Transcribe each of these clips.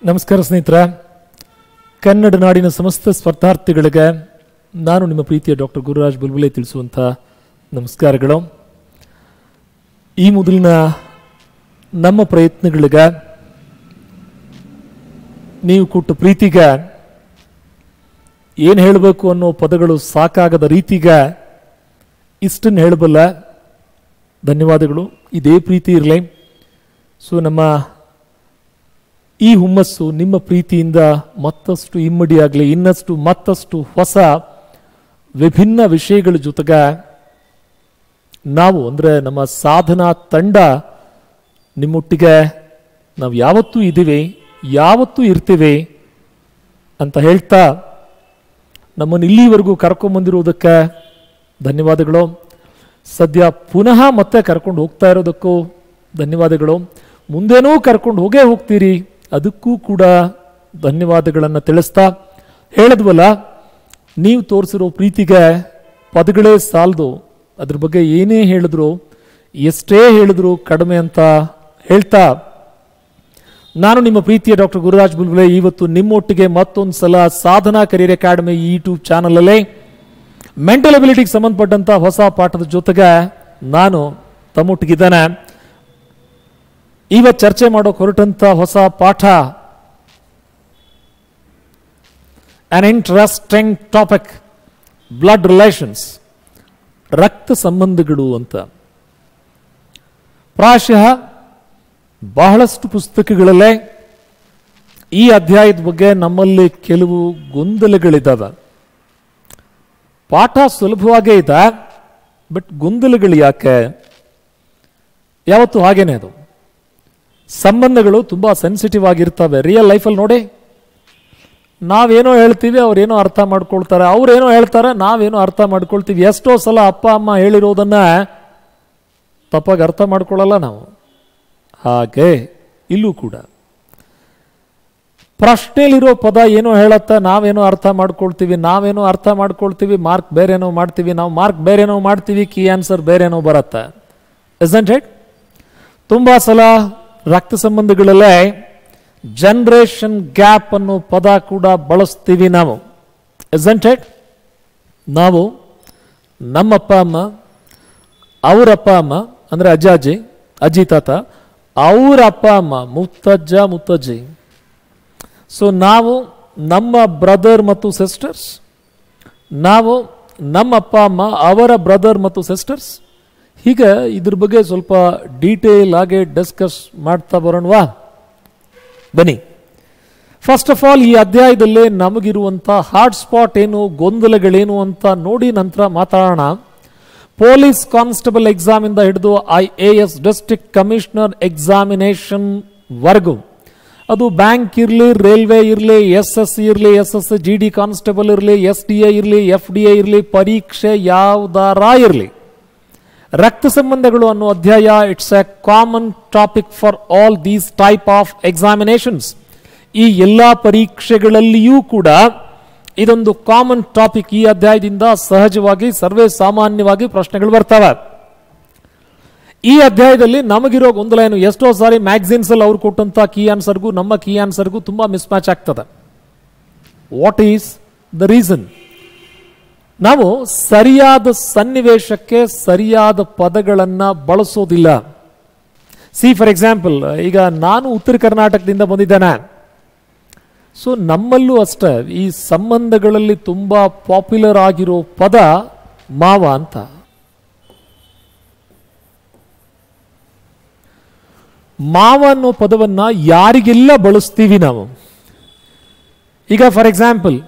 ನಮಸ್ಕಾರ ಸ್ನೇಹಿತರೆ, ಕನ್ನಡ ನಾಡಿನ ಸಮಸ್ತ ಸ್ಪರ್ಧಾರ್ಥಿಗಳಿಗೆ ನಾನು ನಿಮ್ಮ ಪ್ರೀತಿಯ ಡಾಕ್ಟರ್ ಗುರುರಾಜ್ ಬುಲ್ಬುಲೆ ತಿಳಿಸುವಂಥ ನಮಸ್ಕಾರಗಳು. ಈ ಮೊದಲಿನ ನಮ್ಮ ಪ್ರಯತ್ನಗಳಿಗೆ ನೀವು ಕೊಟ್ಟ ಪ್ರೀತಿಗೆ ಏನು ಹೇಳಬೇಕು ಅನ್ನೋ ಪದಗಳು ಸಾಕಾಗದ ರೀತಿಗೆ ಇಷ್ಟನ್ನು ಹೇಳಬಲ್ಲ. ಧನ್ಯವಾದಗಳು. ಇದೇ ಪ್ರೀತಿ ಇರಲಿ. ಸೊ ನಮ್ಮ ಈ ಹುಮ್ಮಸ್ಸು ನಿಮ್ಮ ಪ್ರೀತಿಯಿಂದ ಮತ್ತಷ್ಟು ಇಮ್ಮಡಿಯಾಗಲಿ, ಇನ್ನಷ್ಟು ಮತ್ತಷ್ಟು ಹೊಸ ವಿಭಿನ್ನ ವಿಷಯಗಳ ಜೊತೆಗೆ ನಾವು ಅಂದರೆ ನಮ್ಮ ಸಾಧನಾ ತಂಡ ನಿಮ್ಮೊಟ್ಟಿಗೆ ನಾವು ಯಾವತ್ತೂ ಇದ್ದೀವಿ, ಯಾವತ್ತೂ ಇರ್ತೀವಿ ಅಂತ ಹೇಳ್ತಾ ನಮ್ಮನ್ನು ಇಲ್ಲಿವರೆಗೂ ಕರ್ಕೊಂಬಂದಿರುವುದಕ್ಕೆ ಧನ್ಯವಾದಗಳು. ಸದ್ಯ ಪುನಃ ಮತ್ತೆ ಕರ್ಕೊಂಡು ಹೋಗ್ತಾ ಇರೋದಕ್ಕೂ ಧನ್ಯವಾದಗಳು. ಮುಂದೇನೂ ಕರ್ಕೊಂಡು ಹೋಗೇ ಹೋಗ್ತೀರಿ, ಅದಕ್ಕೂ ಕೂಡ ಧನ್ಯವಾದಗಳನ್ನು ತಿಳಿಸ್ತಾ ಹೇಳಿದ್ವಲ್ಲ, ನೀವು ತೋರಿಸಿರೋ ಪ್ರೀತಿಗೆ ಪದಗಳೇ ಸಾಲದು. ಅದ್ರ ಬಗ್ಗೆ ಏನೇ ಹೇಳಿದ್ರು, ಎಷ್ಟೇ ಹೇಳಿದ್ರು ಕಡಿಮೆ ಅಂತ ಹೇಳ್ತಾ ನಾನು ನಿಮ್ಮ ಪ್ರೀತಿಯ ಡಾಕ್ಟರ್ ಗುರುರಾಜ್ ಬುಲ್ಬುಲೆ ಇವತ್ತು ನಿಮ್ಮೊಟ್ಟಿಗೆ ಮತ್ತೊಂದು ಸಲ ಸಾಧನಾ ಕರಿಯರ್ ಅಕಾಡೆಮಿ ಯೂಟ್ಯೂಬ್ ಚಾನಲಲ್ಲಿ ಮೆಂಟಲ್ ಅಬಿಲಿಟಿಗೆ ಸಂಬಂಧಪಟ್ಟಂಥ ಹೊಸ ಪಾಠದ ಜೊತೆಗೆ ನಾನು ತಮ್ಮೊಟ್ಟಿಗಿದ್ದೇನೆ. ಇವತ್ತು ಚರ್ಚೆ ಮಾಡೋಕೆ ಹೊರಟಂಥ ಹೊಸ ಪಾಠ an interesting topic, blood relations, ರಕ್ತ ಸಂಬಂಧಗಳು ಅಂತ. ಪ್ರಾಯಶಃ ಬಹಳಷ್ಟು ಪುಸ್ತಕಗಳಲ್ಲೇ ಈ ಅಧ್ಯಾಯದ ಬಗ್ಗೆ ನಮ್ಮಲ್ಲಿ ಕೆಲವು ಗೊಂದಲಗಳಿದ್ದಾವೆ. ಪಾಠ ಸುಲಭವಾಗೇ ಇದೆ, ಬಟ್ ಗೊಂದಲಗಳು ಯಾಕೆ? ಯಾವತ್ತು ಹಾಗೇನೆ ಅದು. ಸಂಬಂಧಗಳು ತುಂಬ ಸೆನ್ಸಿಟಿವ್ ಆಗಿರ್ತವೆ. ರಿಯಲ್ ಲೈಫಲ್ಲಿ ನೋಡಿ, ನಾವೇನೋ ಹೇಳ್ತೀವಿ, ಅವ್ರೇನೋ ಅರ್ಥ ಮಾಡ್ಕೊಳ್ತಾರೆ, ಅವ್ರೇನೋ ಹೇಳ್ತಾರೆ, ನಾವೇನೋ ಅರ್ಥ ಮಾಡ್ಕೊಳ್ತೀವಿ. ಎಷ್ಟೋ ಸಲ ಅಪ್ಪ ಅಮ್ಮ ಹೇಳಿರೋದನ್ನ ತಪ್ಪಾಗಿ ಅರ್ಥ ಮಾಡ್ಕೊಳ್ಳಲ್ಲ ನಾವು. ಹಾಗೆ ಇಲ್ಲೂ ಕೂಡ ಪ್ರಶ್ನೆಯಲ್ಲಿರೋ ಪದ ಏನೋ ಹೇಳತ್ತ, ನಾವೇನೋ ಅರ್ಥ ಮಾಡ್ಕೊಳ್ತೀವಿ, ಮಾರ್ಕ್ ಬೇರೇನೋ ಮಾಡ್ತೀವಿ, ನಾವು ಮಾರ್ಕ್ ಬೇರೇನೋ ಮಾಡ್ತೀವಿ, ಕೀ ಆನ್ಸರ್ ಬೇರೇನೋ ಬರುತ್ತೆ. Isn't it? ತುಂಬ ಸಲ ರಕ್ತ ಸಂಬಂಧಗಳಲ್ಲೇ ಜನರೇಷನ್ ಗ್ಯಾಪ್ ಅನ್ನೋ ಪದ ಕೂಡ ಬಳಸ್ತೀವಿ ನಾವು. Isn't it? ನಾವು ನಮ್ಮ ಅಪ್ಪ ಅಮ್ಮ, ಅವ್ರ ಅಪ್ಪ ಅಮ್ಮ ಅಂದರೆ ಅಜ್ಜಿ ಅಜ್ಜಿ ತಾತ, ಅವ್ರ ಅಪ್ಪ ಅಮ್ಮ ಮುತ್ತಜ್ಜ ಮುತ್ತಜ್ಜಿ. ಸೊ ನಾವು ನಮ್ಮ ಬ್ರದರ್ ಮತ್ತು ಸಿಸ್ಟರ್ಸ್, ನಾವು ನಮ್ಮ ಅಪ್ಪ ಅಮ್ಮ ಅವರ ಬ್ರದರ್ ಮತ್ತು ಸಿಸ್ಟರ್ಸ್. ಹೀಗೆ ಇದ್ರ ಬಗ್ಗೆ ಸ್ವಲ್ಪ ಡೀಟೇಲ್ ಆಗಿ ಡಿಸ್ಕಸ್ ಮಾಡ್ತಾ ಬರೋಣವಾ? ಬನ್ನಿ. ಫಸ್ಟ್ ಆಫ್ ಆಲ್ ಈ ಅಧ್ಯಾಯದಲ್ಲೇ ನಮಗಿರುವಂಥ ಹಾಟ್ ಸ್ಪಾಟ್ ಏನು, ಗೊಂದಲಗಳೇನು ಅಂತ ನೋಡಿ ನಂತರ ಮಾತಾಡೋಣ. ಪೊಲೀಸ್ ಕಾನ್ಸ್ಟೇಬಲ್ ಎಕ್ಸಾಮ್ ಇಂದ ಹಿಡಿದು IAS ಡಿಸ್ಟ್ರಿಕ್ಟ್ ಕಮಿಷನರ್ ಎಕ್ಸಾಮಿನೇಷನ್ ವರ್ಗು, ಅದು ಬ್ಯಾಂಕ್ ಇರಲಿ, ರೈಲ್ವೆ ಇರಲಿ, SSC ಇರಲಿ, SSC GD ಕಾನ್ಸ್ಟೇಬಲ್ ಇರಲಿ, SDA ಇರಲಿ, FDA ಇರಲಿ, ಪರೀಕ್ಷೆ ಯಾವುದಾರ ಇರಲಿ, ರಕ್ತ ಸಂಬಂಧಗಳು ಅನ್ನೋ ಅಧ್ಯಾಯ it's A common topic for all these type of examinations. ಈ ಎಲ್ಲ ಪರೀಕ್ಷೆಗಳಲ್ಲಿಯೂ ಕೂಡ ಇದೊಂದು ಕಾಮನ್ ಟಾಪಿಕ್. ಈ ಅಧ್ಯಾಯದಿಂದ ಸಹಜವಾಗಿ ಸರ್ವೇ ಸಾಮಾನ್ಯವಾಗಿ ಪ್ರಶ್ನೆಗಳು ಬರ್ತವೆ. ಈ ಅಧ್ಯಾಯದಲ್ಲಿ ನಮಗಿರೋ ಗೊಂದಲ ಏನು, ಎಷ್ಟೋ ಸಾರಿ ಮ್ಯಾಗಝಿನ್ಸ್ ಅಲ್ಲಿ ಅವ್ರು ಕೊಟ್ಟಂತ ಕೀ ಆನ್ಸರ್ಗೂ ನಮ್ಮ ಕೀ ಆನ್ಸರ್ಗೂ ತುಂಬಾ ಮಿಸ್ ಮ್ಯಾಚ್ ಆಗ್ತದೆ. What is the reason? ನಾವು ಸರಿಯಾದ ಸನ್ನಿವೇಶಕ್ಕೆ ಸರಿಯಾದ ಪದಗಳನ್ನು ಬಳಸೋದಿಲ್ಲ. ಸಿ ಫಾರ್ ಎಕ್ಸಾಂಪಲ್, ಈಗ ನಾನು ಉತ್ತರ ಕರ್ನಾಟಕದಿಂದ ಬಂದಿದ್ದೇನೆ. ಸೊ ನಮ್ಮಲ್ಲೂ ಅಷ್ಟೇ ಈ ಸಂಬಂಧಗಳಲ್ಲಿ ತುಂಬ ಪಾಪ್ಯುಲರ್ ಆಗಿರೋ ಪದ ಮಾವ ಅಂತ. ಮಾವ ಅನ್ನೋ ಪದವನ್ನು ಯಾರಿಗೆಲ್ಲ ಬಳಸ್ತೀವಿ ನಾವು? ಈಗ ಫಾರ್ ಎಕ್ಸಾಂಪಲ್,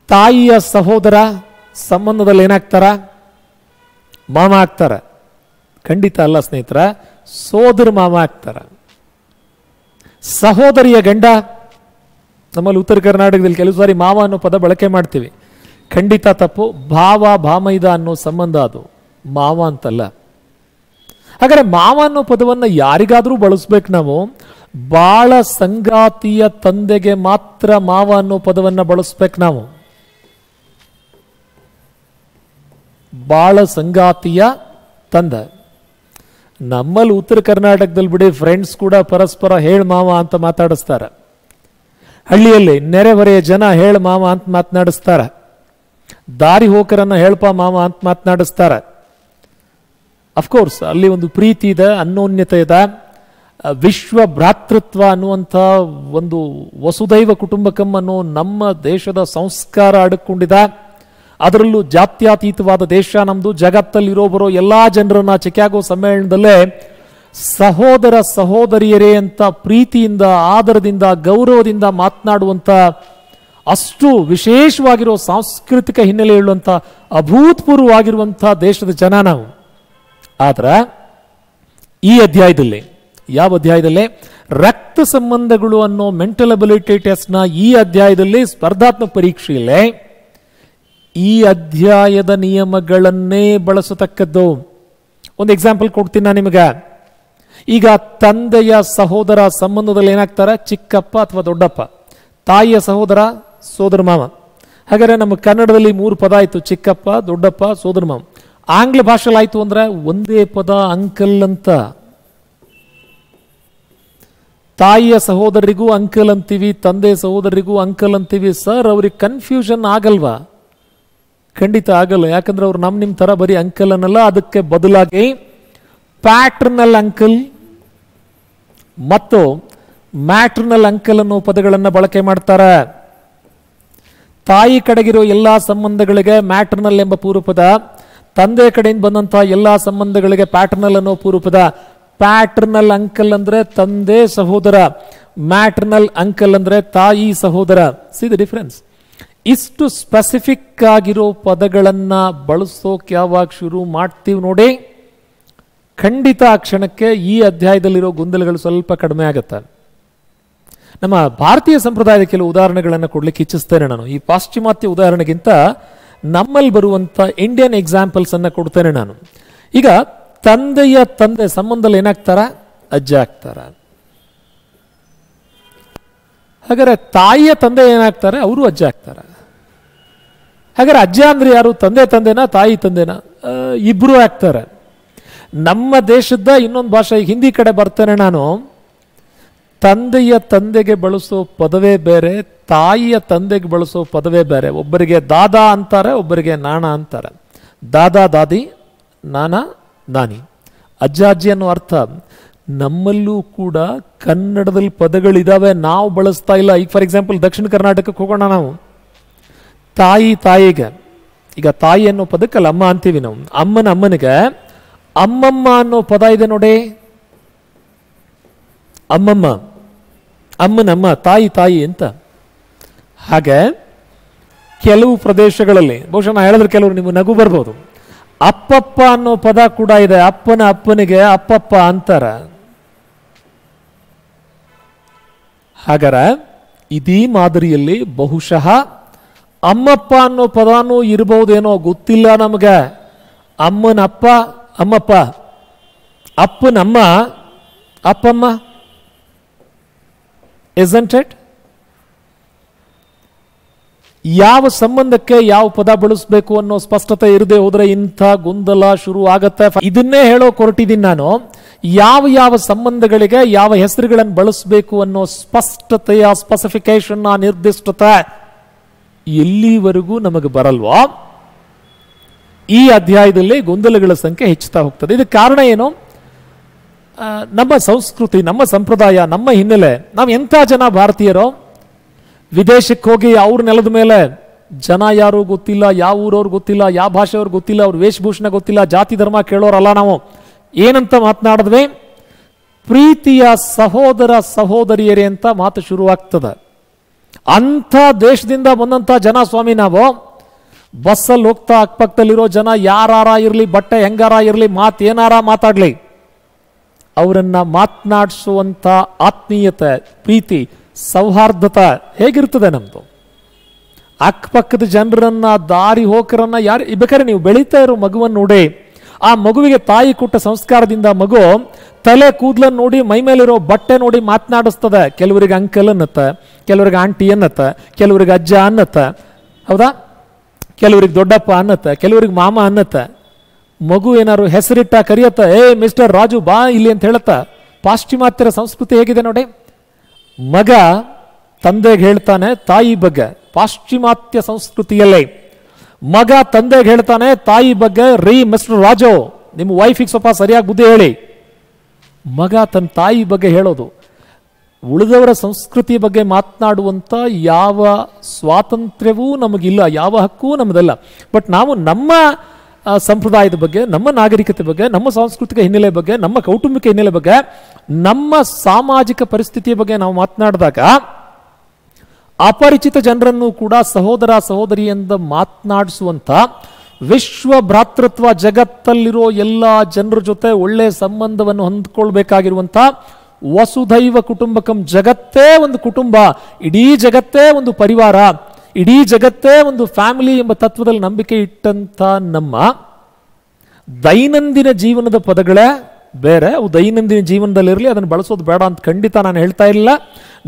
ತಾಯಿಯ ಸಹೋದರ ಸಂಬಂಧದಲ್ಲಿ ಏನಾಗ್ತಾರ? ಮಾಮ ಆಗ್ತಾರೆ? ಖಂಡಿತ ಅಲ್ಲ ಸ್ನೇಹಿತರ, ಸೋದರ ಮಾಮ ಆಗ್ತಾರ. ಸಹೋದರಿಯ ಗಂಡ, ನಮ್ಮಲ್ಲಿ ಉತ್ತರ ಕರ್ನಾಟಕದಲ್ಲಿ ಕೆಲವು ಸಾರಿ ಮಾವ ಅನ್ನೋ ಪದ ಬಳಕೆ ಮಾಡ್ತೀವಿ, ಖಂಡಿತ ತಪ್ಪು. ಭಾವ ಭಾಮೈದ ಅನ್ನೋ ಸಂಬಂಧ, ಅದು ಮಾವ ಅಂತಲ್ಲ. ಹಾಗಾದ್ರೆ ಮಾವ ಅನ್ನೋ ಪದವನ್ನು ಯಾರಿಗಾದ್ರೂ ಬಳಸ್ಬೇಕು ನಾವು. ಬಾಳ ಸಂಗಾತಿಯ ತಂದೆಗೆ ಮಾತ್ರ ಮಾವ ಅನ್ನೋ ಪದವನ್ನು ಬಳಸ್ಬೇಕು ನಾವು. ಬಾಳ ಸಂಗಾತಿಯ ತಂದೆ. ನಮ್ಮಲ್ಲಿ ಉತ್ತರ ಕರ್ನಾಟಕದಲ್ಲಿ ಬಿಡಿ, ಫ್ರೆಂಡ್ಸ್ ಕೂಡ ಪರಸ್ಪರ ಹೇಳ್ ಮಾವ ಅಂತ ಮಾತಾಡಿಸ್ತಾರೆ. ಹಳ್ಳಿಯಲ್ಲಿ ನೆರೆಹೊರೆಯ ಜನ ಹೇಳ ಮಾಮ ಅಂತ ಮಾತನಾಡಿಸ್ತಾರೆ, ದಾರಿ ಹೋಕರನ್ನ ಹೇಳ್ಪ ಮಾಮ ಅಂತ ಮಾತನಾಡಿಸ್ತಾರೆ. ಅಫ್ಕೋರ್ಸ್ ಅಲ್ಲಿ ಒಂದು ಪ್ರೀತಿ ಇದೆ, ಅನ್ಯೋನ್ಯತೆ ಇದೆ, ವಿಶ್ವ ಭ್ರಾತೃತ್ವ ಅನ್ನುವಂಥ ಒಂದು ವಸುದೈವ ಕುಟುಂಬಕಂ ಅನ್ನೋ ನಮ್ಮ ದೇಶದ ಸಂಸ್ಕಾರ ಅಡಕೊಂಡಿದೆ. ಅದರಲ್ಲೂ ಜಾತ್ಯತೀತವಾದ ದೇಶ ನಮ್ಮದು. ಜಗತ್ತಲ್ಲಿರೋ ಬರೋ ಎಲ್ಲ ಜನರನ್ನ ಚಿಕಾಗೋ ಸಮ್ಮೇಳನದಲ್ಲೇ ಸಹೋದರ ಸಹೋದರಿಯರೇ ಅಂತ ಪ್ರೀತಿಯಿಂದ, ಆದರದಿಂದ, ಗೌರವದಿಂದ ಮಾತನಾಡುವಂಥ ಅಷ್ಟು ವಿಶೇಷವಾಗಿರೋ ಸಾಂಸ್ಕೃತಿಕ ಹಿನ್ನೆಲೆ ಹೇಳುವಂಥ ಅಭೂತಪೂರ್ವವಾಗಿರುವಂಥ ದೇಶದ ಜನ ನಾವು. ಆದ್ರೆ ಈ ಅಧ್ಯಾಯದಲ್ಲಿ, ಯಾವ ಅಧ್ಯಾಯದಲ್ಲಿ? ರಕ್ತ ಸಂಬಂಧಗಳು ಅನ್ನೋ ಮೆಂಟಲ್ ಅಬಿಲಿಟಿ ಟೆಸ್ಟ್ನ ಈ ಅಧ್ಯಾಯದಲ್ಲಿ ಸ್ಪರ್ಧಾತ್ಮಕ ಪರೀಕ್ಷೆಯಲ್ಲೇ ಈ ಅಧ್ಯಾಯದ ನಿಯಮಗಳನ್ನೇ ಬಳಸತಕ್ಕದ್ದು. ಒಂದು ಎಕ್ಸಾಂಪಲ್ ಕೊಡ್ತೀನಿ ನಾನು ನಿಮಗೆ. ಈಗ ತಂದೆಯ ಸಹೋದರ ಸಂಬಂಧದಲ್ಲಿ ಏನಾಗ್ತಾರೆ? ಚಿಕ್ಕಪ್ಪ ಅಥವಾ ದೊಡ್ಡಪ್ಪ. ತಾಯಿಯ ಸಹೋದರ ಸೋದರ ಮಾವ. ಹಾಗಾದ್ರೆ ನಮ್ಮ ಕನ್ನಡದಲ್ಲಿ 3 ಪದ ಆಯ್ತು, ಚಿಕ್ಕಪ್ಪ, ದೊಡ್ಡಪ್ಪ, ಸೋದರ ಮಾವ. ಆಂಗ್ಲ ಭಾಷೆಯಲ್ಲಿ ಆಯ್ತು ಅಂದ್ರೆ ಒಂದೇ ಪದ, ಅಂಕಲ್ ಅಂತ. ತಾಯಿಯ ಸಹೋದರಿಗೂ ಅಂಕಲ್ ಅಂತೀವಿ, ತಂದೆ ಸಹೋದರಿಗೂ ಅಂಕಲ್ ಅಂತೀವಿ. ಸರ್, ಅವ್ರಿಗೆ ಕನ್ಫ್ಯೂಷನ್ ಆಗಲ್ವಾ? ಖಂಡಿತ ಆಗಲ್ಲ. ಯಾಕಂದ್ರೆ ಅವ್ರು ನಿಮ್ಮ ತರ ಬರೀ ಅಂಕಲ್ ಅನ್ನಲ್ಲ, ಅದಕ್ಕೆ ಬದಲಾಗಿ ಪ್ಯಾಟ್ರನಲ್ ಅಂಕಲ್ ಮತ್ತು ಮ್ಯಾಟ್ರನಲ್ ಅಂಕಲ್ ಅನ್ನೋ ಪದಗಳನ್ನು ಬಳಕೆ ಮಾಡ್ತಾರೆ. ತಾಯಿ ಕಡೆಗಿರೋ ಎಲ್ಲಾ ಸಂಬಂಧಗಳಿಗೆ ಮ್ಯಾಟ್ರನಲ್ ಎಂಬ ಪೂರ್ವಪದ, ತಂದೆ ಕಡೆಯಿಂದ ಬಂದಂತಹ ಎಲ್ಲಾ ಸಂಬಂಧಗಳಿಗೆ ಪ್ಯಾಟ್ರನಲ್ ಅನ್ನೋ ಪೂರ್ವಪದ. ಪ್ಯಾಟ್ರನಲ್ ಅಂಕಲ್ ಅಂದ್ರೆ ತಂದೆ ಸಹೋದರ, ಮ್ಯಾಟ್ರನಲ್ ಅಂಕಲ್ ಅಂದ್ರೆ ತಾಯಿ ಸಹೋದರ. C the difference. ಇಷ್ಟು ಸ್ಪೆಸಿಫಿಕ್ ಆಗಿರೋ ಪದಗಳನ್ನ ಬಳಸೋಕೆ ಯಾವಾಗ ಶುರು ಮಾಡ್ತೀವಿ ನೋಡಿ, ಖಂಡಿತ ಆ ಕ್ಷಣಕ್ಕೆ ಈ ಅಧ್ಯಾಯದಲ್ಲಿರೋ ಗೊಂದಲಗಳು ಸ್ವಲ್ಪ ಕಡಿಮೆ ಆಗುತ್ತೆ. ನಮ್ಮ ಭಾರತೀಯ ಸಂಪ್ರದಾಯದ ಕೆಲವು ಉದಾಹರಣೆಗಳನ್ನು ಕೊಡ್ಲಿಕ್ಕೆ ಇಚ್ಛಿಸ್ತೇನೆ ನಾನು. ಈ ಪಾಶ್ಚಿಮಾತ್ಯ ಉದಾಹರಣೆಗಿಂತ ನಮ್ಮಲ್ಲಿ ಬರುವಂತ ಇಂಡಿಯನ್ ಎಕ್ಸಾಂಪಲ್ಸ್ ಅನ್ನ ಕೊಡ್ತೇನೆ ನಾನು. ಈಗ ತಂದೆಯ ತಂದೆ ಸಂಬಂಧದಲ್ಲಿ ಏನಾಗ್ತಾರ? ಅಜ್ಜ ಆಗ್ತಾರ. ಹಾಗಾದ್ರೆ ತಾಯಿಯ ತಂದೆ ಏನಾಗ್ತಾರೆ? ಅವರು ಅಜ್ಜ ಆಗ್ತಾರ. ಹಾಗಾದ್ರೆ ಅಜ್ಜ ಅಂದ್ರೆ ಯಾರು? ತಂದೆನಾ ತಾಯಿ ತಂದೆನಾ? ಇಬ್ರು ಆಗ್ತಾರೆ. ನಮ್ಮ ದೇಶದ ಇನ್ನೊಂದು ಭಾಷೆ, ಹಿಂದಿ ಕಡೆ ಬರ್ತೇನೆ ನಾನು. ತಂದೆಯ ತಂದೆಗೆ ಬಳಸೋ ಪದವೇ ಬೇರೆ, ತಾಯಿಯ ತಂದೆಗೆ ಬಳಸೋ ಪದವೇ ಬೇರೆ. ಒಬ್ಬರಿಗೆ ದಾದಾ ಅಂತಾರೆ, ಒಬ್ಬರಿಗೆ ನಾಣ ಅಂತಾರೆ. ದಾದಾ ದಾದಿ, ನಾನಾ ನಾನಿ. ಅಜ್ಜ ಅಜ್ಜಿ ಅನ್ನೋ ಅರ್ಥ ನಮ್ಮಲ್ಲೂ ಕೂಡ ಕನ್ನಡದಲ್ಲಿ ಪದಗಳಿದಾವೆ, ನಾವು ಬಳಸ್ತಾ ಇಲ್ಲ. ಈಗ ಫಾರ್ ಎಕ್ಸಾಂಪಲ್ ದಕ್ಷಿಣ ಕರ್ನಾಟಕಕ್ಕೆ ಹೋಗೋಣ ನಾವು. ತಾಯಿಗೆ, ಈಗ ತಾಯಿ ಅನ್ನೋ ಪದಕ್ಕಲ್ಲ ಅಮ್ಮ ಅಂತೀವಿ ನಾವು. ಅಮ್ಮನಿಗೆ ಅಮ್ಮಮ್ಮ ಅನ್ನೋ ಪದ ಇದೆ ನೋಡಿ. ಅಮ್ಮನಮ್ಮ, ತಾಯಿ ಅಂತ. ಹಾಗೆ ಕೆಲವು ಪ್ರದೇಶಗಳಲ್ಲಿ, ಬಹುಶಃ ನಾ ಹೇಳಿದ್ರೆ ಕೆಲವರು ನಿಮ್ಗೆ ನಗು ಬರ್ಬೋದು, ಅಪ್ಪಪ್ಪ ಅನ್ನೋ ಪದ ಕೂಡ ಇದೆ. ಅಪ್ಪನಿಗೆ ಅಪ್ಪಪ್ಪ ಅಂತಾರ. ಹಾಗಾದ್ರೆ ಇದೀ ಮಾದರಿಯಲ್ಲಿ ಬಹುಶಃ ಅಮ್ಮಪ್ಪ ಅನ್ನೋ ಪದಾನೂ ಇರಬಹುದೇನೋ, ಗೊತ್ತಿಲ್ಲ ನಮಗೆ. ಅಮ್ಮನಪ್ಪ ಅಮ್ಮಪ್ಪ, ಅಪ್ಪನಮ್ಮ ಅಪ್ಪಮ್ಮ. isn't it? ಯಾವ ಸಂಬಂಧಕ್ಕೆ ಯಾವ ಪದ ಬಳಸಬೇಕು ಅನ್ನೋ ಸ್ಪಷ್ಟತೆ ಇರದೆ ಹೋದ್ರೆ ಇಂಥ ಗೊಂದಲ ಶುರು ಆಗತ್ತೆ. ಇದನ್ನೇ ಹೇಳೋ ಹೊರಟಿದ್ದೀನಿ ನಾನು. ಯಾವ ಸಂಬಂಧಗಳಿಗೆ ಯಾವ ಹೆಸರುಗಳನ್ನು ಬಳಸಬೇಕು ಅನ್ನೋ ಸ್ಪಷ್ಟತೆಯ, ಸ್ಪೆಸಿಫಿಕೇಶನ್, ನಿರ್ದಿಷ್ಟತೆ ಎಲ್ಲಿವರೆಗೂ ನಮಗೆ ಬರಲ್ವೋ ಈ ಅಧ್ಯಾಯದಲ್ಲಿ ಗೊಂದಲಗಳ ಸಂಖ್ಯೆ ಹೆಚ್ಚುತ್ತಾ ಹೋಗ್ತದೆ. ಇದಕ್ಕೆ ಕಾರಣ ಏನು? ನಮ್ಮ ಸಂಸ್ಕೃತಿ, ನಮ್ಮ ಸಂಪ್ರದಾಯ, ನಮ್ಮ ಹಿನ್ನೆಲೆ. ನಾವು ಎಂಥ ಜನ ಭಾರತೀಯರೋ ವಿದೇಶಕ್ಕೆ ಹೋಗಿ ಅವ್ರ ನೆಲದ ಮೇಲೆ ಜನ ಯಾರು ಗೊತ್ತಿಲ್ಲ, ಯಾವ ಊರವ್ರು ಗೊತ್ತಿಲ್ಲ, ಯಾವ ಭಾಷೆಯವ್ರು ಗೊತ್ತಿಲ್ಲ, ಅವ್ರ ವೇಷಭೂಷಣ ಗೊತ್ತಿಲ್ಲ, ಜಾತಿ ಧರ್ಮ ಕೇಳೋರಲ್ಲ ನಾವು. ಏನಂತ ಮಾತನಾಡಿದ್ವಿ? ಪ್ರೀತಿಯ ಸಹೋದರ ಸಹೋದರಿಯರೇ ಅಂತ ಮಾತು ಶುರುವಾಗ್ತದೆ. ಅಂಥ ದೇಶದಿಂದ ಬಂದಂಥ ಜನ ಸ್ವಾಮಿ ನಾವು. ಬಸ್ಸಲ್ಲಿ ಹೋಗ್ತಾ ಅಕ್ಕಪಕ್ಕದಲ್ಲಿರೋ ಜನ ಯಾರಾರ ಇರಲಿ, ಬಟ್ಟೆ ಹೆಂಗಾರ ಇರಲಿ, ಏನಾರ ಮಾತಾಡ್ಲಿ, ಅವರನ್ನ ಮಾತನಾಡಿಸುವಂಥ ಆತ್ಮೀಯತೆ, ಪ್ರೀತಿ, ಸೌಹಾರ್ದತೆ ಹೇಗಿರ್ತದೆ ನಮ್ದು? ಅಕ್ಕಪಕ್ಕದ ಜನರನ್ನ, ದಾರಿ ಹೋಕರನ್ನ, ಯಾರು ಬೇಕಾದ್ರೆ ನೀವು ಬೆಳೀತಾ ಇರೋ ಮಗುವನ್ನು ನೋಡಿ, ಆ ಮಗುವಿಗೆ ತಾಯಿ ಕೊಟ್ಟ ಸಂಸ್ಕಾರದಿಂದ ಮಗು ತಲೆ ಕೂದಲನ್ನು ನೋಡಿ, ಮೈ ಮೇಲಿರೋ ಬಟ್ಟೆ ನೋಡಿ ಮಾತನಾಡಿಸ್ತದೆ. ಕೆಲವರಿಗೆ ಅಂಕಲ್ ಅನ್ನತ್ತ, ಕೆಲವರಿಗೆ ಆಂಟಿ ಅನ್ನತ್ತ, ಕೆಲವರಿಗೆ ಅಜ್ಜ ಅನ್ನತ್ತ, ಹೌದಾ? ಕೆಲವರಿಗೆ ದೊಡ್ಡಪ್ಪ ಅನ್ನತ್ತ, ಕೆಲವರಿಗೆ ಮಾಮ ಅನ್ನತ್ತ. ಮಗು ಏನಾದ್ರು ಹೆಸರಿಟ್ಟ ಕರಿಯತ್ತ, ಏ ಮಿಸ್ಟರ್ ರಾಜು ಬಾ ಇಲ್ಲಿ ಅಂತ ಹೇಳತ್ತ. ಪಾಶ್ಚಿಮಾತ್ಯರ ಸಂಸ್ಕೃತಿ ಹೇಗಿದೆ ನೋಡಿ. ಮಗ ತಂದೆಗೆ ಹೇಳ್ತಾನೆ ತಾಯಿ ಬಗ್ಗೆ, ಪಾಶ್ಚಿಮಾತ್ಯ ಸಂಸ್ಕೃತಿಯಲ್ಲೇ ಮಗ ತಂದೆಗೆ ಹೇಳ್ತಾನೆ ತಾಯಿ ಬಗ್ಗೆ, ರೀ ಮಿಸ್ಟರ್ ರಾಜು ನಿಮ್ಮ ವೈಫಿಗೆ ಸ್ವಲ್ಪ ಸರಿಯಾಗಿ ಬುದ್ಧಿ ಹೇಳಿ. ಮಗ ತನ್ನ ತಾಯಿ ಬಗ್ಗೆ ಹೇಳೋದು. ಉಳಿದವರ ಸಂಸ್ಕೃತಿ ಬಗ್ಗೆ ಮಾತನಾಡುವಂಥ ಯಾವ ಸ್ವಾತಂತ್ರ್ಯವೂ ನಮಗಿಲ್ಲ, ಯಾವ ಹಕ್ಕೂ ನಮ್ಮದಲ್ಲ. ಬಟ್ ನಾವು ನಮ್ಮ ಸಂಪ್ರದಾಯದ ಬಗ್ಗೆ, ನಮ್ಮ ನಾಗರಿಕತೆ ಬಗ್ಗೆ, ನಮ್ಮ ಸಾಂಸ್ಕೃತಿಕ ಹಿನ್ನೆಲೆ ಬಗ್ಗೆ, ನಮ್ಮ ಕೌಟುಂಬಿಕ ಹಿನ್ನೆಲೆ ಬಗ್ಗೆ, ನಮ್ಮ ಸಾಮಾಜಿಕ ಪರಿಸ್ಥಿತಿಯ ಬಗ್ಗೆ ನಾವು ಮಾತನಾಡಿದಾಗ ಅಪರಿಚಿತ ಜನರನ್ನು ಕೂಡ ಸಹೋದರ ಸಹೋದರಿಯಿಂದ ಮಾತನಾಡಿಸುವಂಥ, ವಿಶ್ವ ಭ್ರಾತೃತ್ವ ಜಗತ್ತಲ್ಲಿರೋ ಎಲ್ಲ ಜನರ ಜೊತೆ ಒಳ್ಳೆ ಸಂಬಂಧವನ್ನು ಹೊಂದ್ಕೊಳ್ಬೇಕಾಗಿರುವಂಥ ವಸುಧೈವ ಕುಟುಂಬಕಂ, ಜಗತ್ತೇ ಒಂದು ಕುಟುಂಬ, ಇಡೀ ಜಗತ್ತೇ ಒಂದು ಪರಿವಾರ, ಇಡೀ ಜಗತ್ತೇ ಒಂದು ಫ್ಯಾಮಿಲಿ ಎಂಬ ತತ್ವದಲ್ಲಿ ನಂಬಿಕೆ ಇಟ್ಟಂಥ ನಮ್ಮ ದೈನಂದಿನ ಜೀವನದ ಪದಗಳೇ ಬೇರೆ. ಅವು ದೈನಂದಿನ ಜೀವನದಲ್ಲಿರಲಿ, ಅದನ್ನು ಬಳಸೋದು ಬೇಡ ಅಂತ ಖಂಡಿತ ನಾನು ಹೇಳ್ತಾ ಇಲ್ಲ.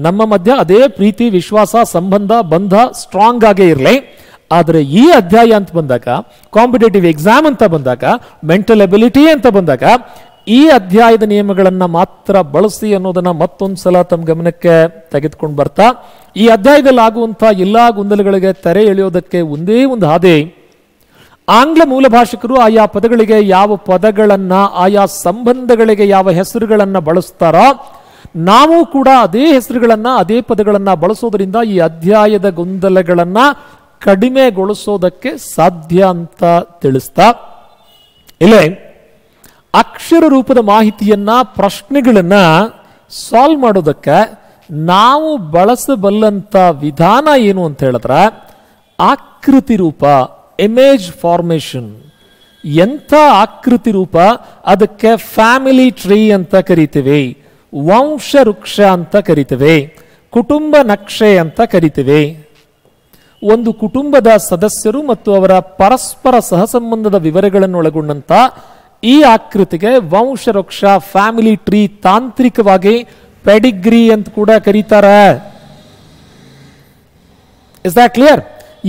ನಮ್ಮ ಮಧ್ಯ ಅದೇ ಪ್ರೀತಿ, ವಿಶ್ವಾಸ, ಸಂಬಂಧ, ಬಂಧ ಸ್ಟ್ರಾಂಗ್ ಆಗೇ ಇರಲಿ. ಆದರೆ ಈ ಅಧ್ಯಾಯ ಅಂತ ಬಂದಾಗ, ಕಾಂಪಿಟೇಟಿವ್ ಎಕ್ಸಾಮ್ ಅಂತ ಬಂದಾಗ, ಮೆಂಟಲ್ ಎಬಿಲಿಟಿ ಅಂತ ಬಂದಾಗ, ಈ ಅಧ್ಯಾಯದ ನಿಯಮಗಳನ್ನು ಮಾತ್ರ ಬಳಸಿ ಅನ್ನೋದನ್ನ ಮತ್ತೊಂದು ಸಲ ತಮ್ಮ ಗಮನಕ್ಕೆ ತೆಗೆದುಕೊಂಡು ಬರ್ತಾ, ಈ ಅಧ್ಯಾಯದಲ್ಲಿ ಆಗುವಂಥ ಎಲ್ಲ ಗೊಂದಲಗಳಿಗೆ ತೆರೆ ಎಳೆಯೋದಕ್ಕೆ ಒಂದೇ ಒಂದು ಹಾದಿ, ಆಂಗ್ಲ ಮೂಲ ಭಾಷಿಕರು ಆಯಾ ಪದಗಳಿಗೆ ಯಾವ ಪದಗಳನ್ನ, ಆಯಾ ಸಂಬಂಧಗಳಿಗೆ ಯಾವ ಹೆಸರುಗಳನ್ನ ಬಳಸ್ತಾರೋ, ನಾವು ಕೂಡ ಅದೇ ಹೆಸರುಗಳನ್ನ, ಅದೇ ಪದಗಳನ್ನ ಬಳಸೋದ್ರಿಂದ ಈ ಅಧ್ಯಾಯದ ಗೊಂದಲಗಳನ್ನ ಕಡಿಮೆಗೊಳಿಸೋದಕ್ಕೆ ಸಾಧ್ಯ ಅಂತ ತಿಳಿಸ್ತಾ, ಇಲ್ಲೇ ಅಕ್ಷರ ರೂಪದ ಮಾಹಿತಿಯನ್ನ, ಪ್ರಶ್ನೆಗಳನ್ನ ಸಾಲ್ವ್ ಮಾಡೋದಕ್ಕೆ ನಾವು ಬಳಸಬಲ್ಲಂತ ವಿಧಾನ ಏನು ಅಂತ ಹೇಳಿದ್ರೆ ಆಕೃತಿ ರೂಪ, ಇಮೇಜ್ ಫಾರ್ಮೇಶನ್. ಎಂಥ ಆಕೃತಿ ರೂಪ? ಅದಕ್ಕೆ ಫ್ಯಾಮಿಲಿ ಟ್ರೀ ಅಂತ ಕರಿತೀವಿ, ವಂಶ ವೃಕ್ಷ ಅಂತ ಕರಿತೀವಿ, ಕುಟುಂಬ ನಕ್ಷೆ ಅಂತ ಕರಿತೀವಿ. ಒಂದು ಕುಟುಂಬದ ಸದಸ್ಯರು ಮತ್ತು ಅವರ ಪರಸ್ಪರ ಸಹಸಂಬಂಧದ ವಿವರಗಳನ್ನು ಒಳಗೊಂಡಂತ ಈ ಆಕೃತಿಗೆ ವಂಶ ವೃಕ್ಷ, ಫ್ಯಾಮಿಲಿ ಟ್ರೀ, ತಾಂತ್ರಿಕವಾಗಿ ಪೆಡಿಗ್ರಿ ಅಂತ ಕೂಡ ಕರೀತಾರೆ. Is that clear?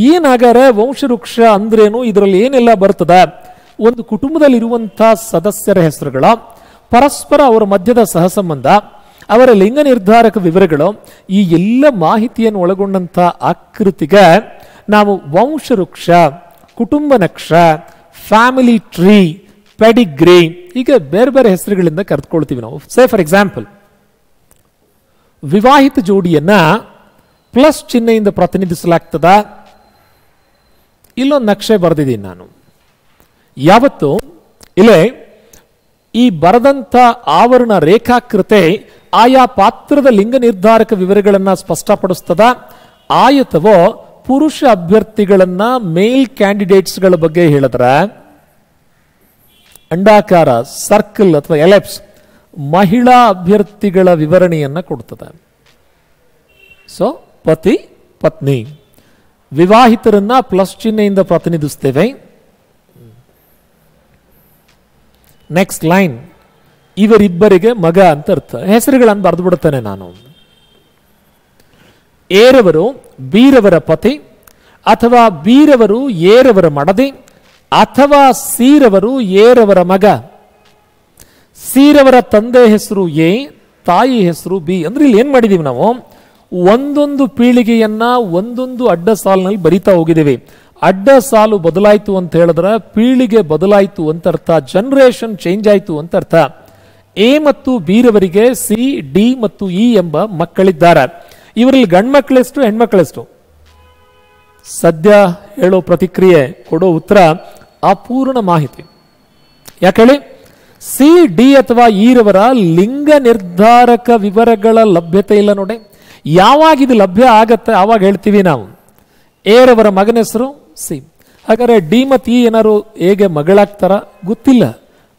ಏನಾಗಾರೆ ವಂಶವೃಕ್ಷ ಅಂದ್ರೇನು, ಇದರಲ್ಲಿ ಏನೆಲ್ಲ ಬರ್ತದೆ? ಒಂದು ಕುಟುಂಬದಲ್ಲಿರುವಂತಹ ಸದಸ್ಯರ ಹೆಸರುಗಳು, ಪರಸ್ಪರ ಅವರ ಮಧ್ಯದ ಸಹಸಂಬಂಧ, ಅವರ ಲಿಂಗ ನಿರ್ಧಾರಕ ವಿವರಗಳು, ಈ ಎಲ್ಲ ಮಾಹಿತಿಯನ್ನು ಒಳಗೊಂಡಂತ ಆಕೃತಿಗೆ ನಾವು ವಂಶವೃಕ್ಷ, ಕುಟುಂಬ ನಕ್ಷ, ಫ್ಯಾಮಿಲಿ ಟ್ರೀ, ಪೆಡಿಗ್ರಿ, ಹೀಗೆ ಬೇರೆ ಬೇರೆ ಹೆಸರುಗಳಿಂದ ಕರೆದುಕೊಳ್ತೀವಿ ನಾವು. ಸೇ ಫಾರ್ ಎಕ್ಸಾಂಪಲ್, ವಿವಾಹಿತ ಜೋಡಿಯನ್ನ ಪ್ಲಸ್ ಚಿಹ್ನೆಯಿಂದ ಪ್ರತಿನಿಧಿಸಲಾಗ್ತದ. ಇಲ್ಲೊಂದು ನಕ್ಷೆ ಬರೆದಿದ್ದೀನಿ ನಾನು. ಯಾವತ್ತು ಇಲ್ಲೇ ಈ ಬರೆದಂಥ ಆವರಣ ರೇಖಾಕೃತೆ ಆಯಾ ಪಾತ್ರದ ಲಿಂಗ ನಿರ್ಧಾರಕ ವಿವರಗಳನ್ನು ಸ್ಪಷ್ಟಪಡಿಸ್ತದ. ಆಯತವೋ ಪುರುಷ ಅಭ್ಯರ್ಥಿಗಳನ್ನ, ಮೇಲ್ ಕ್ಯಾಂಡಿಡೇಟ್ಸ್ಗಳ ಬಗ್ಗೆ ಹೇಳಿದ್ರೆ, ಅಂಡಾಕಾರ, ಸರ್ಕಲ್ ಅಥವಾ ಎಲೆಪ್ಸ್ ಮಹಿಳಾ ಅಭ್ಯರ್ಥಿಗಳ ವಿವರಣೆಯನ್ನ ಕೊಡ್ತದೆ. ಸೊ ಪತಿ ಪತ್ನಿ, ವಿವಾಹಿತರನ್ನ ಪ್ಲಸ್ ಚಿಹ್ನೆಯಿಂದ ಪ್ರತಿನಿಧಿಸ್ತೇವೆ. ನೆಕ್ಸ್ಟ್ ಲೈನ್, ಇವರಿಬ್ಬರಿಗೆ ಮಗ ಅಂತ ಅರ್ಥ. ಹೆಸರುಗಳನ್ನು ಬರೆದು ಬಿಡುತ್ತೇನೆ ನಾನು. ಏರವರು ಬೀರವರ ಪತಿ, ಅಥವಾ ಬೀರವರು ಏರವರ ಮಡದಿ, ಅಥವಾ ಸೀರವರು ಏರವರ ಮಗ. ಸೀರವರ ತಂದೆ ಹೆಸರು ಎ, ತಾಯಿ ಹೆಸರು ಬಿ. ಅಂದ್ರೆ ಇಲ್ಲಿ ಏನ್ ಮಾಡಿದೀವಿ ನಾವು, ಒಂದೊಂದು ಪೀಳಿಗೆಯನ್ನ ಒಂದೊಂದು ಅಡ್ಡ ಸಾಲಿನಲ್ಲಿ ಬರಿತಾ ಹೋಗಿದ್ದೀವಿ. ಅಡ್ಡ ಸಾಲು ಬದಲಾಯಿತು ಅಂತ ಹೇಳಿದ್ರೆ ಪೀಳಿಗೆ ಬದಲಾಯಿತು ಅಂತ ಅರ್ಥ, ಜನರೇಷನ್ ಚೇಂಜ್ ಆಯಿತು ಅಂತ ಅರ್ಥ. ಎ ಮತ್ತು ಬೀರವರಿಗೆ ಸಿ, ಡಿ ಮತ್ತು ಇ ಎಂಬ ಮಕ್ಕಳಿದ್ದಾರೆ. ಇವರಲ್ಲಿ ಗಂಡು ಮಕ್ಕಳೆಷ್ಟು, ಹೆಣ್ಮಕ್ಳೆಷ್ಟು? ಸದ್ಯ ಹೇಳೋ ಪ್ರತಿಕ್ರಿಯೆ, ಕೊಡೋ ಉತ್ತರ ಅಪೂರ್ಣ ಮಾಹಿತಿ. ಯಾಕೇಳಿ, ಸಿ, ಡಿ ಅಥವಾ ಈರವರ ಲಿಂಗ ನಿರ್ಧಾರಕ ವಿವರಗಳ ಲಭ್ಯತೆ ಇಲ್ಲ ನೋಡಿ. ಯಾವಾಗ ಇದು ಲಭ್ಯ ಆಗತ್ತೆ ಆವಾಗ ಹೇಳ್ತೀವಿ ನಾವು. ಏರವರ ಮಗನ ಹೆಸರು ಸಿ. ಹಾಗಾದ್ರೆ ಡಿ ಮತ್ತು ಇ ಏನಾರು ಹೇಗೆ ಮಗಳಾಗ್ತಾರ ಗೊತ್ತಿಲ್ಲ.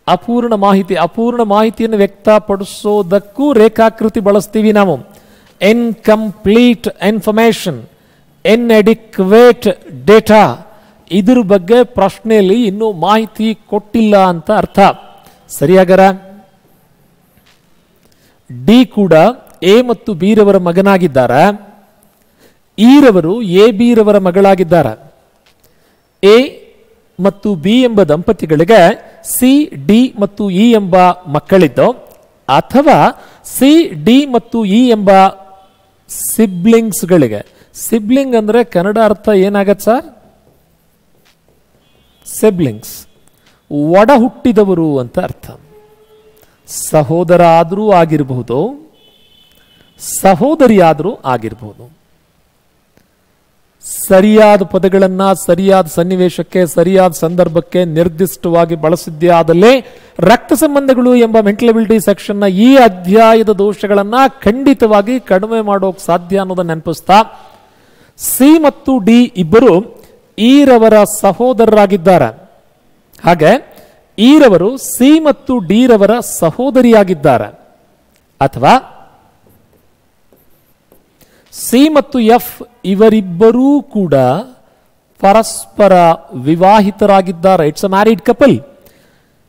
ಅಪೂರ್ಣ ಮಾಹಿತಿ. ಅಪೂರ್ಣ ಮಾಹಿತಿಯನ್ನು ವ್ಯಕ್ತಪಡಿಸೋದಕ್ಕೂ ರೇಖಾಕೃತಿ ಬಳಸ್ತೀವಿ ನಾವು. Incomplete information, inadequate data. ಇದ್ರ ಬಗ್ಗೆ ಪ್ರಶ್ನೆಯಲ್ಲಿ ಇನ್ನೂ ಮಾಹಿತಿ ಕೊಟ್ಟಿಲ್ಲ ಅಂತ ಅರ್ಥ. ಸರಿಯಾಗರ ಡಿ ಕೂಡ ಎ ಮತ್ತು ಬೀರವರ ಮಗನಾಗಿದ್ದಾರೆ. ಈರವರು ಎ ಬೀರವರ ಮಗಳಾಗಿದ್ದಾರೆ. ಎ ಮತ್ತು ಬಿ ಎಂಬ ದಂಪತಿಗಳಿಗೆ ಸಿ, ಡಿ ಮತ್ತು ಇ ಎಂಬ ಮಕ್ಕಳಿದ್ದು, ಅಥವಾ ಸಿ, ಡಿ ಮತ್ತು ಇ ಎಂಬ ಸಿಬ್ಲಿಂಗ್ಸ್ಗಳಿಗೆ. ಸಿಬ್ಲಿಂಗ್ ಅಂದ್ರೆ ಕನ್ನಡ ಅರ್ಥ ಏನಾಗತ್ತೆ ಸರ್? ಸಿಬ್ಲಿಂಗ್ಸ್, ಒಡ ಹುಟ್ಟಿದವರು ಅಂತ ಅರ್ಥ. ಸಹೋದರ ಆದರೂ ಆಗಿರಬಹುದು, ಸಹೋದರಿ ಆದರೂ ಆಗಿರಬಹುದು. ಸರಿಯಾದ ಪದಗಳನ್ನ ಸರಿಯಾದ ಸನ್ನಿವೇಶಕ್ಕೆ ಸರಿಯಾದ ಸಂದರ್ಭಕ್ಕೆ ನಿರ್ದಿಷ್ಟವಾಗಿ ಬಳಸಿದ್ದೇ ಆದಲ್ಲಿ ರಕ್ತ ಸಂಬಂಧಗಳು ಎಂಬ ಮೆಂಟಲ್ ಎಬಿಲಿಟಿ ಸೆಕ್ಷನ್ನ ಈ ಅಧ್ಯಾಯದ ದೋಷಗಳನ್ನ ಖಂಡಿತವಾಗಿ ಕಡಿಮೆ ಮಾಡೋಕೆ ಸಾಧ್ಯ ಅನ್ನೋದನ್ನ ನೆನಪಿಸ್ತಾ, ಸಿ ಮತ್ತು ಡಿ ಇಬ್ಬರು ಈರವರ ಸಹೋದರರಾಗಿದ್ದಾರೆ. ಹಾಗೆ ಈರವರು ಸಿ ಮತ್ತು ಡಿ ರವರ ಸಹೋದರಿಯಾಗಿದ್ದಾರೆ. ಅಥವಾ ಸಿ ಮತ್ತು ಎಫ್ ಇವರಿಬ್ಬರೂ ಕೂಡ ಪರಸ್ಪರ ವಿವಾಹಿತರಾಗಿದ್ದಾರೆ. It's a married couple.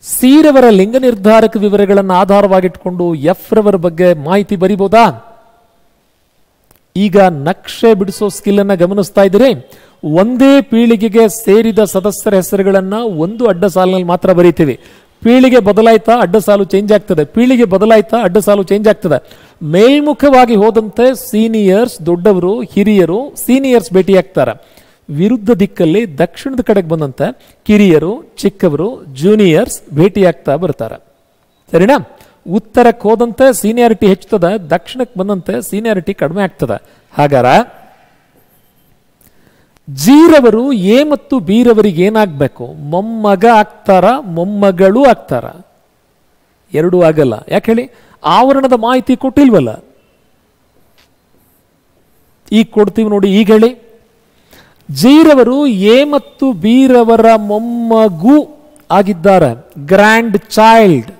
C ರವರ ಲಿಂಗ ನಿರ್ಧಾರಕ ವಿವರಗಳನ್ನು ಆಧಾರವಾಗಿಟ್ಕೊಂಡು ಎಫ್ ರವರ ಬಗ್ಗೆ ಮಾಹಿತಿ ಬರಿಬಹುದಾ? ಈಗ ನಕ್ಷೆ ಬಿಡಿಸೋ ಸ್ಕಿಲ್ ಅನ್ನ ಗಮನಿಸ್ತಾ ಇದ್ದೀರಿ. ಒಂದೇ ಪೀಳಿಗೆಗೆ ಸೇರಿದ ಸದಸ್ಯರ ಹೆಸರುಗಳನ್ನ ಒಂದು ಅಡ್ಡ ಸಾಲಿನಲ್ಲಿ ಮಾತ್ರ ಬರೀತೀವಿ. ಪೀಳಿಗೆ ಬದಲಾಯ್ತಾ ಅಡ್ಡ ಸಾಲು ಚೇಂಜ್ ಆಗ್ತದೆ, ಪೀಳಿಗೆ ಬದಲಾಯ್ತಾ ಅಡ್ಡ ಸಾಲು ಚೇಂಜ್ ಆಗ್ತದೆ. ಮೇಲ್ಮುಖವಾಗಿ ಹೋದಂತೆ ಸೀನಿಯರ್ಸ್ ದೊಡ್ಡವರು, ಹಿರಿಯರು ಸೀನಿಯರ್ಸ್ ಭೇಟಿಯಾಗ್ತಾರೆ. ವಿರುದ್ಧ ದಿಕ್ಕಲ್ಲಿ ದಕ್ಷಿಣದ ಕಡೆಗೆ ಬಂದಂತೆ ಕಿರಿಯರು ಚಿಕ್ಕವರು ಜೂನಿಯರ್ಸ್ ಭೇಟಿಯಾಗ್ತಾ ಬರ್ತಾರೆ. ಸರಿನಾ? ಉತ್ತರಕ್ಕೆ ಹೋದಂತೆ ಸೀನಿಯಾರಿಟಿ ಹೆಚ್ಚುತ್ತದೆ, ದಕ್ಷಿಣಕ್ಕೆ ಬಂದಂತೆ ಸೀನಿಯಾರಿಟಿ ಕಡಿಮೆ ಆಗ್ತದೆ. ಹಾಗಾದ್ರೆ ಜೀರವರು ಎ ಮತ್ತು ಬಿ ರವರಿಗೆ ಏನಾಗಬೇಕು? ಮೊಮ್ಮಗ ಆಗ್ತಾರ, ಮೊಮ್ಮಗಳು ಆಗ್ತಾರ? ಎರಡೂ ಆಗಲ್ಲ. ಯಾಕೆ ಹೇಳಿ? ಆವರಣದ ಮಾಹಿತಿ ಕೊಟ್ಟಿಲ್ವಲ್ಲ. ಈಗ ಕೊಡ್ತೀವಿ ನೋಡಿ. ಈಗ ಹೇಳಿ, ಜೀರವರು ಎ ಮತ್ತು ಬಿ ರವರ ಮೊಮ್ಮಗು ಆಗಿದ್ದಾರೆ. ಗ್ರ್ಯಾಂಡ್ ಚೈಲ್ಡ್,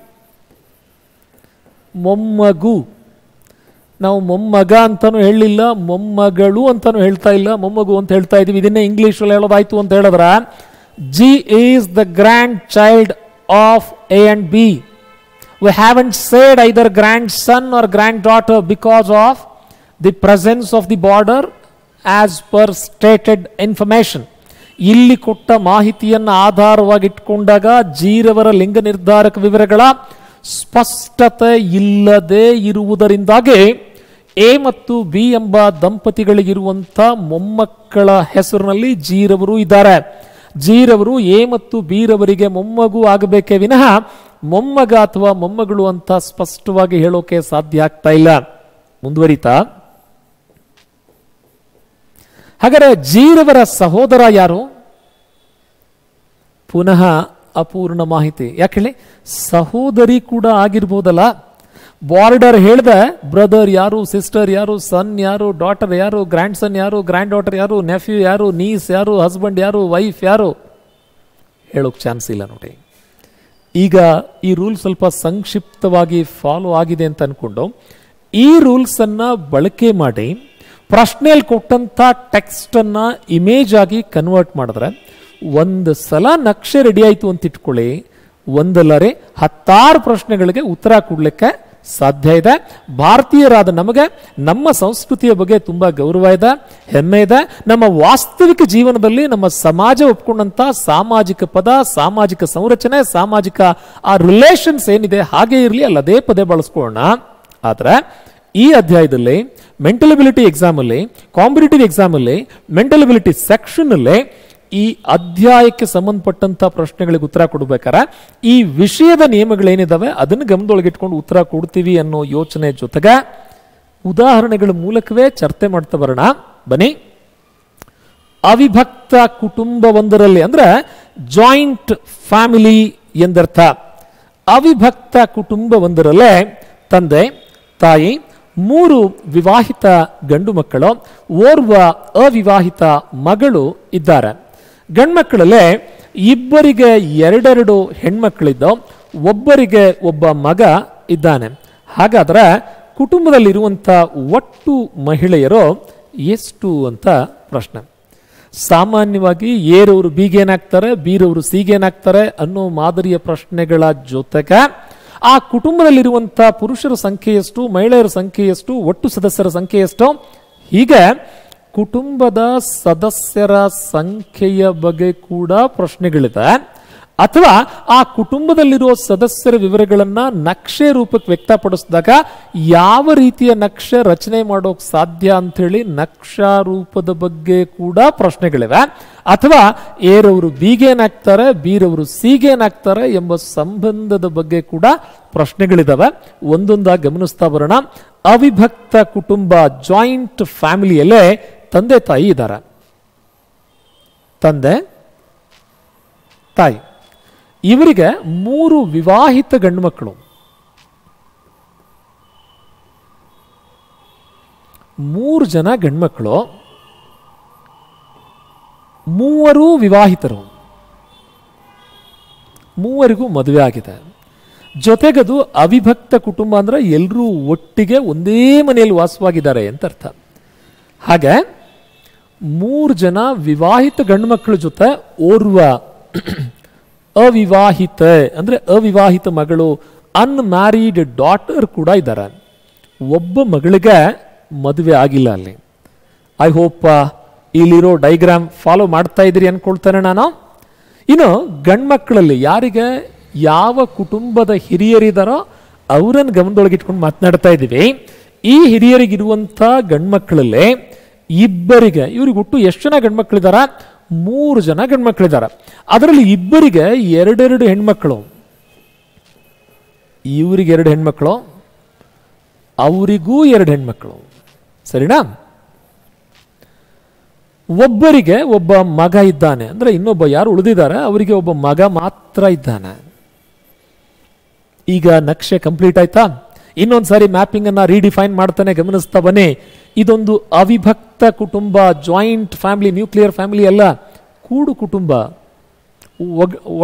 ಮೊಮ್ಮಗು. ನಾವು ಮೊಮ್ಮಗ ಅಂತಾನು ಹೇಳಲಿಲ್ಲ, ಮೊಮ್ಮಗಳು ಅಂತಾನು ಹೇಳ್ತಾ ಇಲ್ಲ, ಮೊಮ್ಮಗು ಅಂತ ಹೇಳ್ತಾ ಇದೀವಿ. ಇದನ್ನೇ ಇಂಗ್ಲಿಷ್ ಅಲ್ಲಿ ಹೇಳೋದಾಯ್ತು ಅಂತ ಹೇಳಿದ್ರ, G is the grand child of A and B. We haven't said either grandson or granddaughter because of the presence of the border as per stated information. ಇಲ್ಲಿ ಕೊಟ್ಟ ಮಾಹಿತಿಯನ್ನು ಆಧಾರವಾಗಿಟ್ಕೊಂಡಾಗ ಜೀರವರ ಲಿಂಗ ನಿರ್ಧಾರಕ ವಿವರಗಳ ಸ್ಪಷ್ಟತೆ ಇಲ್ಲದೆ ಇರುವುದರಿಂದಾಗಿ ಎ ಮತ್ತು ಬಿ ಎಂಬ ದಂಪತಿಗಳಿಗಿರುವಂಥ ಮೊಮ್ಮಕ್ಕಳ ಹೆಸರಿನಲ್ಲಿ ಜೀರವರು ಇದ್ದಾರೆ. ಜೀರವರು ಎ ಮತ್ತು ಬಿ ರವರಿಗೆ ಮೊಮ್ಮಗು ಆಗಬೇಕೇ ವಿನಃ ಮೊಮ್ಮಗ ಅಥವಾ ಮೊಮ್ಮಗಳು ಅಂತ ಸ್ಪಷ್ಟವಾಗಿ ಹೇಳೋಕೆ ಸಾಧ್ಯ ಆಗ್ತಾ ಇಲ್ಲ. ಮುಂದುವರಿತಾ, ಹಾಗಾದರೆ ಜೀರವರ ಸಹೋದರ ಯಾರು? ಪುನಃ ಅಪೂರ್ಣ ಮಾಹಿತಿ. ಯಾಕೆ ಹೇಳಿ? ಸಹೋದರಿ ಕೂಡ ಆಗಿರ್ಬೋದಲ್ಲ. ಬಾರ್ಡರ್ ಹೇಳ್ದೆ ಬ್ರದರ್ ಯಾರು, ಸಿಸ್ಟರ್ ಯಾರು, ಸನ್ ಯಾರು, ಡಾಟರ್ ಯಾರು, ಗ್ರ್ಯಾಂಡ್ ಸನ್ ಯಾರು, ಗ್ರ್ಯಾಂಡ್ ಡಾಟರ್ ಯಾರು, ನೆಫ್ಯೂ ಯಾರು, ನೀಸ್ ಯಾರು, ಹಸ್ಬೆಂಡ್ ಯಾರು, ವೈಫ್ ಯಾರು ಹೇಳೋಕ್ ಚಾನ್ಸ್ ಇಲ್ಲ ನೋಡಿ. ಈಗ ಈ ರೂಲ್ ಸ್ವಲ್ಪ ಸಂಕ್ಷಿಪ್ತವಾಗಿ ಫಾಲೋ ಆಗಿದೆ ಅಂತ ಅನ್ಕೊಂಡು ಈ ರೂಲ್ಸ್ ಅನ್ನ ಬಳಕೆ ಮಾಡಿ ಪ್ರಶ್ನೆಯಲ್ಲಿ ಕೊಟ್ಟಂತ ಟೆಕ್ಸ್ಟ್ ಅನ್ನ ಇಮೇಜ್ ಆಗಿ ಕನ್ವರ್ಟ್ ಮಾಡಿದ್ರೆ ಒಂದು ಸಲ ನಕ್ಷೆ ರೆಡಿ ಆಯ್ತು ಅಂತ ಇಟ್ಕೊಳ್ಳಿ, ಒಂದಲ್ಲರೆ 10 ಪ್ರಶ್ನೆಗಳಿಗೆ ಉತ್ತರ ಕೊಡ್ಲಿಕ್ಕೆ ಸಾಧ್ಯ ಇದೆ. ಭಾರತೀಯರಾದ ನಮಗೆ ನಮ್ಮ ಸಂಸ್ಕೃತಿಯ ಬಗ್ಗೆ ತುಂಬಾ ಗೌರವ ಇದೆ, ಹೆಮ್ಮೆ ಇದೆ. ನಮ್ಮ ವಾಸ್ತವಿಕ ಜೀವನದಲ್ಲಿ ನಮ್ಮ ಸಮಾಜ ಒಪ್ಕೊಂಡಂತ ಸಾಮಾಜಿಕ ಪದ, ಸಾಮಾಜಿಕ ಸಂರಚನೆ, ಸಾಮಾಜಿಕ ಆ ರಿಲೇಷನ್ಸ್ ಏನಿದೆ ಹಾಗೆ ಇರಲಿ, ಅಲ್ಲದೇ ಪದೇ ಬಳಸ್ಕೊಳ್ಳೋಣ. ಆದ್ರೆ ಈ ಅಧ್ಯಾಯದಲ್ಲಿ ಮೆಂಟಲ್ ಎಬಿಲಿಟಿ ಎಕ್ಸಾಮ್ ಅಲ್ಲಿ, ಕಾಂಪಿಟೇಟಿವ್ ಎಕ್ಸಾಮ್ ಅಲ್ಲಿ, ಮೆಂಟಲ್ ಎಬಿಲಿಟಿ ಸೆಕ್ಷನ್ ಅಲ್ಲಿ ಈ ಅಧ್ಯಾಯಕ್ಕೆ ಸಂಬಂಧಪಟ್ಟಂತ ಪ್ರಶ್ನೆಗಳಿಗೆ ಉತ್ತರ ಕೊಡಬೇಕಾರೆ ಈ ವಿಷಯದ ನಿಯಮಗಳೇನಿದಾವೆ ಅದನ್ನು ಗಮನದೊಳಗಿಟ್ಕೊಂಡು ಉತ್ತರ ಕೊಡ್ತೀವಿ ಅನ್ನೋ ಯೋಚನೆ ಜೊತೆಗೆ ಉದಾಹರಣೆಗಳ ಮೂಲಕವೇ ಚರ್ಚೆ ಮಾಡ್ತಾ ಬರೋಣ. ಬನ್ನಿ. ಅವಿಭಕ್ತ ಕುಟುಂಬವೊಂದರಲ್ಲಿ ಅಂದ್ರೆ ಜಾಯಿಂಟ್ ಫ್ಯಾಮಿಲಿ ಎಂದರ್ಥ. ಅವಿಭಕ್ತ ಕುಟುಂಬವೊಂದರಲ್ಲೇ ತಂದೆ, ತಾಯಿ, 3 ವಿವಾಹಿತ ಗಂಡು ಮಕ್ಕಳು, ಓರ್ವ ಅವಿವಾಹಿತ ಮಗಳು ಇದ್ದಾರೆ. ಗಂಡ್ಮಕ್ಕಳಲ್ಲೇ ಇಬ್ಬರಿಗೆ 2 ಹೆಣ್ಮಕ್ಕಳಿದ್ದು ಒಬ್ಬರಿಗೆ ಒಬ್ಬ ಮಗ ಇದ್ದಾನೆ. ಹಾಗಾದ್ರೆ ಕುಟುಂಬದಲ್ಲಿರುವಂಥ ಒಟ್ಟು ಮಹಿಳೆಯರು ಎಷ್ಟು ಅಂತ ಪ್ರಶ್ನೆ. ಸಾಮಾನ್ಯವಾಗಿ ಎರವರು ಬಿಗೇನಾಗ್ತಾರೆ, ಬೀರವರು ಸಿಗೇನಾಗ್ತಾರೆ ಅನ್ನೋ ಮಾದರಿಯ ಪ್ರಶ್ನೆಗಳ ಜೊತೆಗೆ ಆ ಕುಟುಂಬದಲ್ಲಿರುವಂಥ ಪುರುಷರ ಸಂಖ್ಯೆ ಎಷ್ಟು, ಮಹಿಳೆಯರ ಸಂಖ್ಯೆ ಎಷ್ಟು, ಒಟ್ಟು ಸದಸ್ಯರ ಸಂಖ್ಯೆ ಎಷ್ಟು, ಹೀಗೆ ಕುಟುಂಬದ ಸದಸ್ಯರ ಸಂಖ್ಯೆಯ ಬಗ್ಗೆ ಕೂಡ ಪ್ರಶ್ನೆಗಳಿದೆ. ಅಥವಾ ಆ ಕುಟುಂಬದಲ್ಲಿರುವ ಸದಸ್ಯರ ವಿವರಗಳನ್ನ ನಕ್ಷೆ ರೂಪಕ್ಕೆ ವ್ಯಕ್ತಪಡಿಸಿದಾಗ ಯಾವ ರೀತಿಯ ನಕ್ಷೆ ರಚನೆ ಮಾಡೋಕ್ ಸಾಧ್ಯ ಅಂತ ಹೇಳಿ ನಕ್ಷಾ ರೂಪದ ಬಗ್ಗೆ ಕೂಡ ಪ್ರಶ್ನೆಗಳಿವೆ. ಅಥವಾ ಎರವರು ಬಿಗೇನಾಗ್ತಾರೆ, ಬೀರವರು ಸಿಗೇನಾಗ್ತಾರೆ ಎಂಬ ಸಂಬಂಧದ ಬಗ್ಗೆ ಕೂಡ ಪ್ರಶ್ನೆಗಳಿದಾವೆ. ಒಂದೊಂದಾಗಿ ಗಮನಿಸ್ತಾ ಬರೋಣ. ಅವಿಭಕ್ತ ಕುಟುಂಬ, ಜಾಯಿಂಟ್ ಫ್ಯಾಮಿಲಿಯಲ್ಲೇ ತಂದೆ ತಾಯಿ ಇದ್ದಾರೆ. ತಂದೆ ತಾಯಿ ಇವರಿಗೆ 3 ವಿವಾಹಿತ ಗಂಡು ಮಕ್ಕಳು, 3 ಜನ ಗಂಡ್ಮಕ್ಕಳು, 3 ವಿವಾಹಿತರು, 3 ಮದುವೆ ಆಗಿದೆ. ಜೊತೆಗದು ಅವಿಭಕ್ತ ಕುಟುಂಬ ಅಂದ್ರೆ ಎಲ್ಲರೂ ಒಟ್ಟಿಗೆ ಒಂದೇ ಮನೆಯಲ್ಲಿ ವಾಸವಾಗಿದ್ದಾರೆ ಅಂತ ಅರ್ಥ. ಹಾಗೆ 3 ಜನ ವಿವಾಹಿತ ಗಂಡು ಮಕ್ಕಳ ಜೊತೆ ಓರ್ವ ಅವಿವಾಹಿತ ಅಂದ್ರೆ ಅವಿವಾಹಿತ ಮಗಳು, ಅನ್ಮ್ಯಾರಿಡ್ ಡಾಟರ್ ಕೂಡ ಇದ್ದಾರೆ. ಒಬ್ಬ ಮಗಳಿಗೆ ಮದುವೆ ಆಗಿಲ್ಲ ಅಲ್ಲಿ. ಐ ಹೋಪ್ ಇಲ್ಲಿರೋ ಡೈಗ್ರಾಮ್ ಫಾಲೋ ಮಾಡ್ತಾ ಇದ್ರಿ ಅನ್ಕೊಳ್ತೇನೆ ನಾನು. ಇನ್ನು ಗಂಡ್ಮಕ್ಕಳಲ್ಲಿ ಯಾರಿಗೆ ಯಾವ ಕುಟುಂಬದ ಹಿರಿಯರಿದಾರೋ ಅವರನ್ನು ಗಮನದೊಳಗಿಟ್ಕೊಂಡು ಮಾತನಾಡ್ತಾ ಇದ್ದೀವಿ. ಈ ಹಿರಿಯರಿಗಿರುವಂಥ ಗಂಡ್ಮಕ್ಕಳಲ್ಲಿ ಇಬ್ಬರಿಗೆ, ಇವ್ರಿಗೆ ಒಟ್ಟು ಎಷ್ಟು ಜನ ಗಂಡ್ಮಕ್ಳಿದಾರ? 3 ಜನ ಗಂಡ್ಮಕ್ಳಿದಾರ. ಅದರಲ್ಲಿ ಇಬ್ಬರಿಗೆ 2 ಹೆಣ್ಮಕ್ಳು, ಇವರಿಗೆ 2 ಹೆಣ್ಮಕ್ಳು, ಅವರಿಗೂ 2 ಹೆಣ್ಮಕ್ಳು. ಸರಿನಾ? ಒಬ್ಬರಿಗೆ ಒಬ್ಬ ಮಗ ಇದ್ದಾನೆ, ಅಂದ್ರೆ ಇನ್ನೊಬ್ಬ ಯಾರು ಉಳಿದಿದ್ದಾರೆ ಅವರಿಗೆ ಒಬ್ಬ ಮಗ ಮಾತ್ರ ಇದ್ದಾನೆ. ಈಗ ನಕ್ಷೆ ಕಂಪ್ಲೀಟ್ ಆಯ್ತಾ? ಇನ್ನೊಂದ್ಸಾರಿ ಮ್ಯಾಪಿಂಗ್ ಅನ್ನ ರೀಡಿಫೈನ್ ಮಾಡ್ತಾನೆ, ಗಮನಿಸ್ತಾ ಬನ್ನಿ. ಇದೊಂದು ಅವಿಭಕ್ತ ಕುಟುಂಬ, ಜಾಯಿಂಟ್ ಫ್ಯಾಮಿಲಿ, ನ್ಯೂಕ್ಲಿಯರ್ ಫ್ಯಾಮಿಲಿ ಅಲ್ಲ, ಕೂಡು ಕುಟುಂಬ,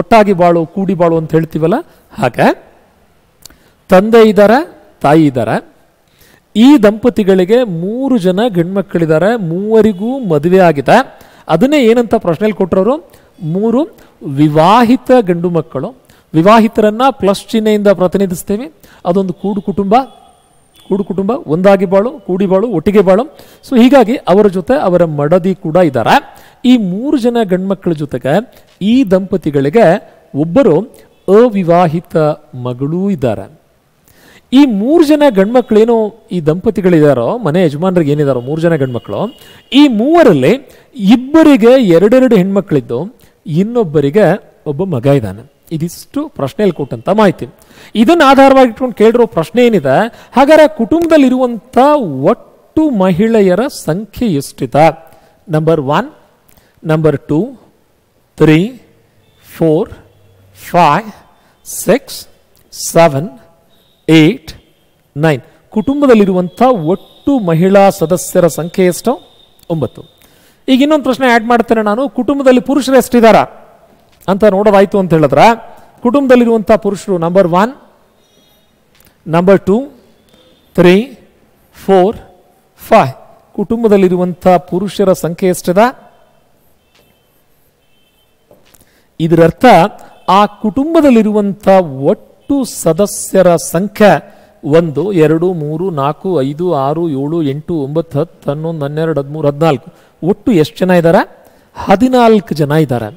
ಒಟ್ಟಾಗಿ ಬಾಳು, ಕೂಡಿ ಬಾಳು ಅಂತ ಹೇಳ್ತೀವಲ್ಲ ಹಾಗೆ. ತಂದೆ ಇದ್ದಾರೆ, ತಾಯಿ ಇದ್ದಾರೆ. ಈ ದಂಪತಿಗಳಿಗೆ 3 ಜನ ಗಂಡ್ಮಕ್ಕಳಿದ್ದಾರೆ, 3 ಮದುವೆ ಆಗಿದೆ. ಅದನ್ನೇ ಏನಂತ ಪ್ರಶ್ನೆಯಲ್ಲಿ ಕೊಟ್ಟರವರು? 3 ವಿವಾಹಿತ ಗಂಡು ಮಕ್ಕಳು. ವಿವಾಹಿತರನ್ನ ಪ್ಲಸ್ ಚಿಹ್ನೆಯಿಂದ ಪ್ರತಿನಿಧಿಸ್ತೇವೆ. ಅದೊಂದು ಕೂಡು ಕುಟುಂಬ, ಕೂಡು ಕುಟುಂಬ, ಒಂದಾಗಿ ಬಾಳು, ಕೂಡಿ ಬಾಳು, ಒಟ್ಟಿಗೆ ಬಾಳು. ಸೊ ಹೀಗಾಗಿ ಅವರ ಜೊತೆ ಅವರ ಮಡದಿ ಕೂಡ ಇದ್ದಾರೆ. ಈ 3 ಜನ ಗಂಡ್ಮಕ್ಕಳ ಜೊತೆಗೆ ಈ ದಂಪತಿಗಳಿಗೆ ಒಬ್ಬರು ಅವಿವಾಹಿತ ಮಗಳೂ ಇದ್ದಾರೆ. ಈ 3 ಜನ ಗಂಡ್ಮಕ್ಳೇನು ಈ ದಂಪತಿಗಳಿದಾರೋ, ಮನೆ ಯಜಮಾನರಿಗೆ ಏನಿದಾರೋ 3 ಜನ ಗಂಡ್ಮಕ್ಳು, ಈ 3ರಲ್ಲಿ ಇಬ್ಬರಿಗೆ 2 ಹೆಣ್ಮಕ್ಳಿದ್ದು ಇನ್ನೊಬ್ಬರಿಗೆ ಒಬ್ಬ ಮಗ ಇದ್ದಾನೆ. ಇದಿಷ್ಟು ಪ್ರಶ್ನೆಯಲ್ಲಿ ಕೊಟ್ಟಂತ ಮಾಹಿತಿ. ಇದನ್ನು ಆಧಾರವಾಗಿ ಇಟ್ಕೊಂಡು ಕೇಳಿರೋ ಪ್ರಶ್ನೆ ಏನಿದೆ, ಹಾಗಾದ್ರೆ ಕುಟುಂಬದಲ್ಲಿರುವಂಥ ಒಟ್ಟು ಮಹಿಳೆಯರ ಸಂಖ್ಯೆ ಎಷ್ಟಿದೆ? Number 1, number 2, 3, 4, 5, 6, 7, 8, 9. ಕುಟುಂಬದಲ್ಲಿರುವಂಥ ಒಟ್ಟು ಮಹಿಳಾ ಸದಸ್ಯರ ಸಂಖ್ಯೆ ಎಷ್ಟು? 9. ಈಗ ಇನ್ನೊಂದು ಪ್ರಶ್ನೆ ಆ್ಯಡ್ ಮಾಡ್ತೇನೆ ನಾನು. ಕುಟುಂಬದಲ್ಲಿ ಪುರುಷರು ಎಷ್ಟಿದಾರ ಅಂತ ನೋಡೋದಾಯ್ತು ಅಂತ ಹೇಳಿದ್ರೆ, ಕುಟುಂಬದಲ್ಲಿರುವಂಥ ಪುರುಷರು ನಂಬರ್ 1, ನಂಬರ್ 2, 3, 4, 5. ಕುಟುಂಬದಲ್ಲಿರುವಂಥ ಪುರುಷರ ಸಂಖ್ಯೆ ಎಷ್ಟಿದೆ? ಇದರರ್ಥ ಆ ಕುಟುಂಬದಲ್ಲಿರುವಂಥ ಒಟ್ಟು ಸದಸ್ಯರ ಸಂಖ್ಯೆ 1, 2, 3, 4, 5, 6, 7, 8, 9, 10, 11, 12, 13, 14. ಒಟ್ಟು ಎಷ್ಟು ಜನ ಇದ್ದಾರೆ? 14 ಜನ ಇದ್ದಾರೆ.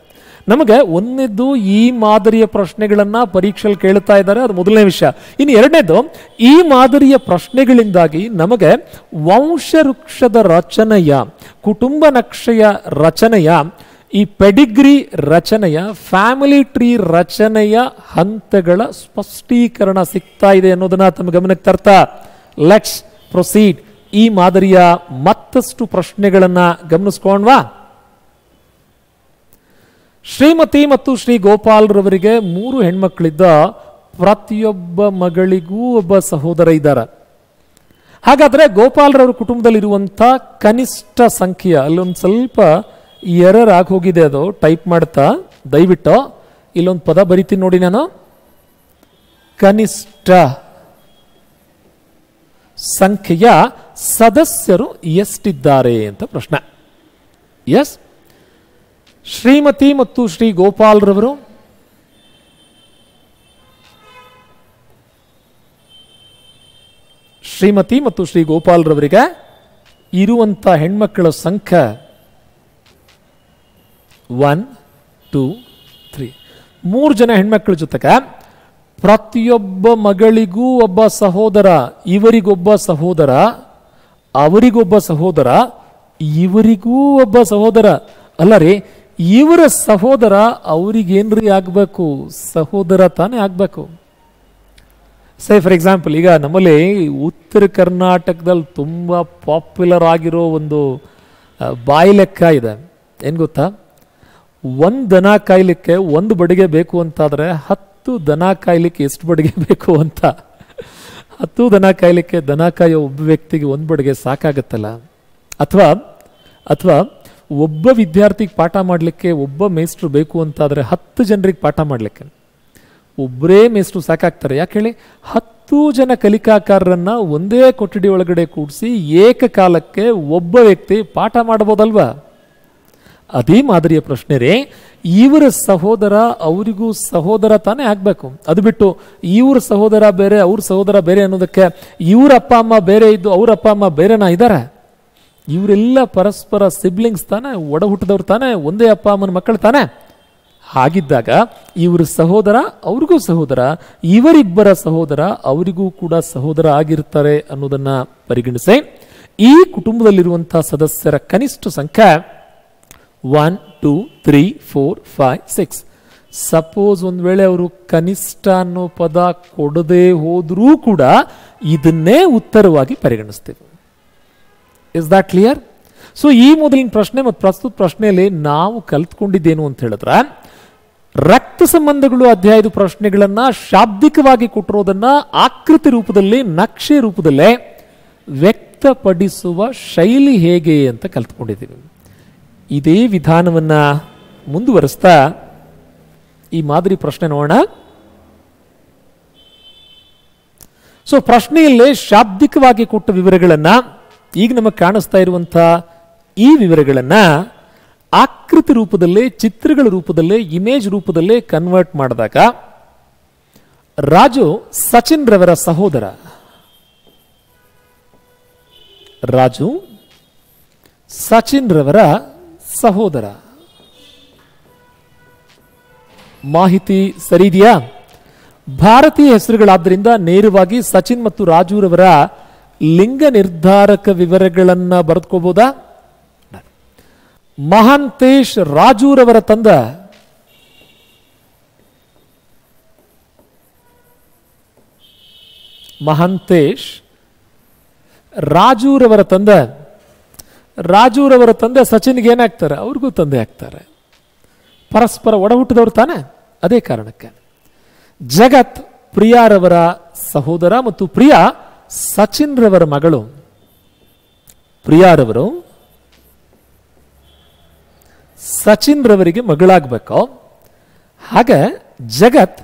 ನಮಗೆ ಒಂದನೇದ್ದು ಈ ಮಾದರಿಯ ಪ್ರಶ್ನೆಗಳನ್ನ ಪರೀಕ್ಷೆಯಲ್ಲಿ ಕೇಳ್ತಾ ಇದ್ದಾರೆ, ಅದು ಮೊದಲನೇ ವಿಷಯ. ಇನ್ನು ಎರಡನೇದು, ಈ ಮಾದರಿಯ ಪ್ರಶ್ನೆಗಳಿಂದಾಗಿ ನಮಗೆ ವಂಶವೃಕ್ಷದ ರಚನೆಯ, ಕುಟುಂಬ ನಕ್ಷೆಯ ರಚನೆಯ, ಈ ಪೆಡಿಗ್ರಿ ರಚನೆಯ, ಫ್ಯಾಮಿಲಿ ಟ್ರೀ ರಚನೆಯ ಹಂತಗಳ ಸ್ಪಷ್ಟೀಕರಣ ಸಿಗ್ತಾ ಇದೆ ಅನ್ನೋದನ್ನ ತಮ್ಮ ಗಮನಕ್ಕೆ ತರ್ತಾ ಲೆಟ್ಸ್ ಪ್ರೊಸೀಡ್. ಈ ಮಾದರಿಯ ಮತ್ತಷ್ಟು ಪ್ರಶ್ನೆಗಳನ್ನ ಗಮನಿಸ್ಕೊಂಡ್ವಾ? ಶ್ರೀಮತಿ ಮತ್ತು ಶ್ರೀ ಗೋಪಾಲ್ರವರಿಗೆ 3 ಹೆಣ್ಮಕ್ಳಿದ್ದ, ಪ್ರತಿಯೊಬ್ಬ ಮಗಳಿಗೂ ಒಬ್ಬ ಸಹೋದರ ಇದ್ದಾರೆ. ಹಾಗಾದ್ರೆ ಗೋಪಾಲ್ರವ್ರ ಕುಟುಂಬದಲ್ಲಿರುವಂಥ ಕನಿಷ್ಠ ಸಂಖ್ಯೆಯ, ಅಲ್ಲೊಂದು ಸ್ವಲ್ಪ ಎರರ್ ಆಗಿ ಹೋಗಿದೆ, ಅದು ಟೈಪ್ ಮಾಡ್ತಾ ದಯವಿಟ್ಟು ಇಲ್ಲೊಂದು ಪದ ಬರಿತೀನಿ ನೋಡಿ ನಾನು. ಕನಿಷ್ಠ ಸಂಖ್ಯೆಯ ಸದಸ್ಯರು ಎಷ್ಟಿದ್ದಾರೆ ಅಂತ ಪ್ರಶ್ನೆ. ಎಸ್, ಶ್ರೀಮತಿ ಮತ್ತು ಶ್ರೀ ಗೋಪಾಲ್ರವರು ಶ್ರೀಮತಿ ಮತ್ತು ಶ್ರೀ ಗೋಪಾಲ್ರವರಿಗೆ ಇರುವಂಥ ಹೆಣ್ಮಕ್ಕಳ ಸಂಖ್ಯೆ 1, 2, 3. 3 ಜನ ಹೆಣ್ಮಕ್ಳ ಜೊತೆಗೆ ಪ್ರತಿಯೊಬ್ಬ ಮಗಳಿಗೂ ಒಬ್ಬ ಸಹೋದರ, ಇವರಿಗೊಬ್ಬ ಸಹೋದರ, ಅವರಿಗೊಬ್ಬ ಸಹೋದರ, ಇವರಿಗೂ ಒಬ್ಬ ಸಹೋದರ. ಅಲ್ಲ ರೀ, ಇವರ ಸಹೋದರ ಅವರಿಗೇನ್ರಿ ಆಗ್ಬೇಕು? ಸಹೋದರ ತಾನೇ ಆಗ್ಬೇಕು. ಸೇ ಫಾರ್ ಎಕ್ಸಾಂಪಲ್, ಈಗ ನಮ್ಮಲ್ಲಿ ಉತ್ತರ ಕರ್ನಾಟಕದಲ್ಲಿ ತುಂಬ ಪಾಪ್ಯುಲರ್ ಆಗಿರೋ ಒಂದು ಬಾಯಿ ಲೆಕ್ಕ ಇದೆ. ಏನು ಗೊತ್ತಾ? 1 ದನ ಕಾಯ್ಲಿಕ್ಕೆ 1 ಬಡಿಗೆ ಬೇಕು ಅಂತಾದರೆ 10 ದನ ಕಾಯ್ಲಿಕ್ಕೆ ಎಷ್ಟು ಬಡಿಗೆ ಬೇಕು ಅಂತ. 10 ದನ ಕಾಯ್ಲಿಕ್ಕೆ ದನ ಕಾಯೋ ಒಬ್ಬ ವ್ಯಕ್ತಿಗೆ 1 ಬಡಿಗೆ ಸಾಕಾಗತ್ತಲ್ಲ. ಅಥವಾ ಒಬ್ಬ ವಿದ್ಯಾರ್ಥಿಗೆ ಪಾಠ ಮಾಡಲಿಕ್ಕೆ ಒಬ್ಬ ಮೇಸ್ಟ್ರು ಬೇಕು ಅಂತಾದರೆ 10 ಜನರಿಗೆ ಪಾಠ ಮಾಡಲಿಕ್ಕೆ ಒಬ್ಬರೇ ಮೇಸ್ಟ್ರು ಸಾಕಾಗ್ತಾರೆ. ಯಾಕೆ ಹೇಳಿ? 10 ಜನ ಕಲಿಕಾಕಾರರನ್ನ ಒಂದೇ ಕೊಠಡಿ ಒಳಗಡೆ ಕೂಡಿಸಿ ಏಕಕಾಲಕ್ಕೆ ಒಬ್ಬ ವ್ಯಕ್ತಿ ಪಾಠ ಮಾಡಬಹುದಲ್ವಾ? ಅದೇ ಮಾದರಿಯ ಪ್ರಶ್ನೆ ರೀ. ಇವರ ಸಹೋದರ ಅವರಿಗೂ ಸಹೋದರ ತಾನೇ ಆಗ್ಬೇಕು. ಅದು ಬಿಟ್ಟು ಇವ್ರ ಸಹೋದರ ಬೇರೆ ಅವ್ರ ಸಹೋದರ ಬೇರೆ ಅನ್ನೋದಕ್ಕೆ ಇವ್ರ ಅಪ್ಪ ಅಮ್ಮ ಬೇರೆ ಇದ್ದು ಅವ್ರ ಅಪ್ಪ ಅಮ್ಮ ಬೇರೆನಾ ಇದ್ದಾರೆ? ಇವರೆಲ್ಲ ಪರಸ್ಪರ ಸಿಬ್ಲಿಂಗ್ಸ್ ತಾನೆ, ಒಡ ಹುಟ್ಟಿದವ್ರು ತಾನೆ, ಒಂದೇ ಅಪ್ಪ ಅಮ್ಮನ ಮಕ್ಕಳು ತಾನೆ. ಹಾಗಿದ್ದಾಗ ಇವ್ರ ಸಹೋದರ ಅವ್ರಿಗೂ ಸಹೋದರ, ಇವರಿಬ್ಬರ ಸಹೋದರ ಅವರಿಗೂ ಕೂಡ ಸಹೋದರ ಆಗಿರ್ತಾರೆ ಅನ್ನೋದನ್ನ ಪರಿಗಣಿಸಿ ಈ ಕುಟುಂಬದಲ್ಲಿರುವಂತಹ ಸದಸ್ಯರ ಕನಿಷ್ಠ ಸಂಖ್ಯೆ 1 2 3 4 5 6. ಸಪೋಸ್ ಒಂದು ವೇಳೆ ಅವರು ಕನಿಷ್ಠ ಅನ್ನೋ ಪದ ಕೊಡದೆ ಹೋದ್ರೂ ಕೂಡ ಇದನ್ನೇ ಉತ್ತರವಾಗಿ ಪರಿಗಣಿಸ್ತೇವೆ. Is that clear? ಸೊ ಈ ಮೊದಲಿನ ಪ್ರಶ್ನೆ ಮತ್ತು ಪ್ರಸ್ತುತ ಪ್ರಶ್ನೆಯಲ್ಲಿ ನಾವು ಕಲ್ತ್ಕೊಂಡಿದ್ದೇನು ಅಂತ ಹೇಳಿದ್ರೆ, ರಕ್ತ ಸಂಬಂಧಗಳು ಅಧ್ಯಾಯದ ಪ್ರಶ್ನೆಗಳನ್ನ ಶಾಬ್ದಿಕವಾಗಿ ಕೊಟ್ಟಿರೋದನ್ನ ಆಕೃತಿ ರೂಪದಲ್ಲಿ, ನಕ್ಷೆ ರೂಪದಲ್ಲೇ ವ್ಯಕ್ತಪಡಿಸುವ ಶೈಲಿ ಹೇಗೆ ಅಂತ ಕಲ್ತ್ಕೊಂಡಿದ್ದೀವಿ. ಇದೇ ವಿಧಾನವನ್ನ ಮುಂದುವರಿಸ್ತಾ ಈ ಮಾದರಿ ಪ್ರಶ್ನೆ ನೋಡೋಣ. ಸೊ ಪ್ರಶ್ನೆಯಲ್ಲೇ ಶಾಬ್ದಿಕವಾಗಿ ಕೊಟ್ಟ ವಿವರಗಳನ್ನ, ಈಗ ನಮಗೆ ಕಾಣಿಸ್ತಾ ಇರುವಂತಹ ಈ ವಿವರಗಳನ್ನ ಆಕೃತಿ ರೂಪದಲ್ಲೇ, ಚಿತ್ರಗಳ ರೂಪದಲ್ಲೇ, ಇಮೇಜ್ ರೂಪದಲ್ಲೇ ಕನ್ವರ್ಟ್ ಮಾಡಿದಾಗ ರಾಜು ಸಚಿನ್ ರವರ ಸಹೋದರ. ರಾಜು ಸಚಿನ್ ರವರ ಸಹೋದರ. ಮಾಹಿತಿ ಸರಿ ಇದೆಯಾ? ಭಾರತೀಯ ಹೆಸರುಗಳಾದ್ರಿಂದ ನೇರವಾಗಿ ಸಚಿನ್ ಮತ್ತು ರಾಜುರವರ ಲಿಂಗ ನಿರ್ಧಾರಕ ವಿವರಗಳನ್ನ ಬರೆದುಕೋಬಹುದಾ? ಮಹಾಂತೇಶ್ ರಾಜುರವರ ತಂದ. ಮಹಾಂತೇಶ್ ರಾಜುರವರ ತಂದ. ರಾಜುರವರ ತಂದೆ ಸಚಿನ್ಗೆ ಏನಾಗ್ತಾರೆ? ಅವ್ರಿಗೂ ತಂದೆ ಆಗ್ತಾರೆ. ಪರಸ್ಪರ ಒಡ ಹುಟ್ಟಿದವರು ತಾನೆ. ಅದೇ ಕಾರಣಕ್ಕೆ ಜಗತ್ ಪ್ರಿಯಾರವರ ಸಹೋದರ ಮತ್ತು ಪ್ರಿಯಾ ಸಚಿನ್ ರವರ ಮಗಳು. ಪ್ರಿಯಾರವರು ಸಚಿನ್ ರವರಿಗೆ ಮಗಳಾಗಬೇಕು. ಹಾಗೆ ಜಗತ್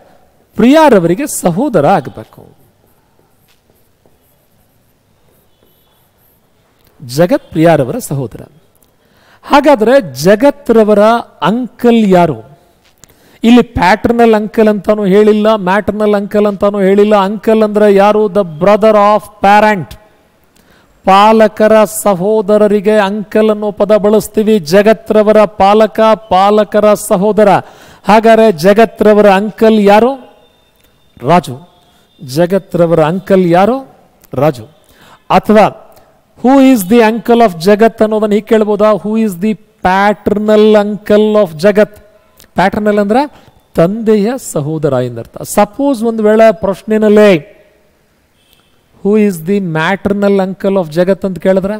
ಪ್ರಿಯಾರವರಿಗೆ ಸಹೋದರ ಆಗಬೇಕು. ಜಗತ್ ಪ್ರಿಯಾರವರ ಸಹೋದರ. ಹಾಗಾದ್ರೆ ಜಗತ್ ರವರ ಅಂಕಲ್ ಯಾರು? ಇಲ್ಲಿ ಪ್ಯಾಟರ್ನಲ್ ಅಂಕಲ್ ಅಂತಾನು ಹೇಳಿಲ್ಲ, ಮ್ಯಾಟರ್ನಲ್ ಅಂಕಲ್ ಅಂತಾನು ಹೇಳಿಲ್ಲ. ಅಂಕಲ್ ಅಂದ್ರೆ ಯಾರು? The brother of parent. ಪಾಲಕರ ಸಹೋದರರಿಗೆ ಅಂಕಲ್ ಅನ್ನೋ ಪದ ಬಳಸ್ತೀವಿ. ಜಗತ್ ರವರ ಪಾಲಕ, ಪಾಲಕರ ಸಹೋದರ. ಹಾಗಾದ್ರೆ ಜಗತ್ ರವರ ಅಂಕಲ್ ಯಾರು? ರಾಜು. ಜಗತ್ ರವರ ಅಂಕಲ್ ಯಾರು? ರಾಜು. ಅಥವಾ who is the uncle of Jagat ಅನ್ನೋದನ್ನ ಹೀಗೆ ಕೇಳ್ಬೋದಾ? Who is the paternal uncle of Jagat. Paternal ಅಂದ್ರೆ ತಂದೆಯ ಸಹೋದರ ಎಂದರ್ಥ. ಸಪೋಸ್ ಒಂದು ವೇಳೆ ಪ್ರಶ್ನೆನಲ್ಲೇ who is the maternal uncle of Jagat ಅಂತ ಕೇಳಿದ್ರೆ,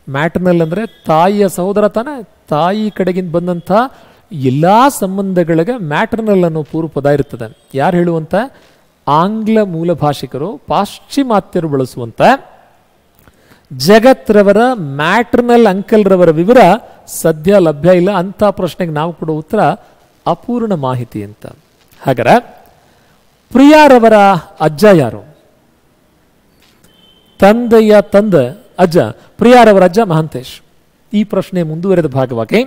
ಮ್ಯಾಟರ್ನಲ್ ಅಂದ್ರೆ ತಾಯಿಯ ಸಹೋದರ ತಾನೆ. ತಾಯಿ ಕಡೆಗಿಂದ ಬಂದಂಥ ಎಲ್ಲಾ ಸಂಬಂಧಗಳಿಗೆ ಮ್ಯಾಟರ್ನಲ್ ಅನ್ನೋ ಪೂರ್ವ ಪದ ಇರ್ತದೆ. ಯಾರು ಹೇಳುವಂತ? ಆಂಗ್ಲ ಮೂಲ ಭಾಷಿಕರು, ಪಾಶ್ಚಿಮಾತ್ಯರು ಬಳಸುವಂತ. ಜಗತ್ ರವರ ಮ್ಯಾಟರ್ನಲ್ ಅಂಕಲ್ ರವರ ವಿವರ ಸದ್ಯ ಲಭ್ಯ ಇಲ್ಲ. ಅಂತ ಪ್ರಶ್ನೆಗೆ ನಾವು ಕೊಡೋ ಉತ್ತರ ಅಪೂರ್ಣ ಮಾಹಿತಿ ಅಂತ. ಹಾಗಾದ್ರೆ ಪ್ರಿಯಾರವರ ಅಜ್ಜ ಯಾರು? ತಂದೆಯ ತಂದೆ ಅಜ್ಜ. ಪ್ರಿಯಾರವರ ಅಜ್ಜ ಮಹಾಂತೇಶ್. ಈ ಪ್ರಶ್ನೆ ಮುಂದುವರೆದ ಭಾಗವಾಗಿ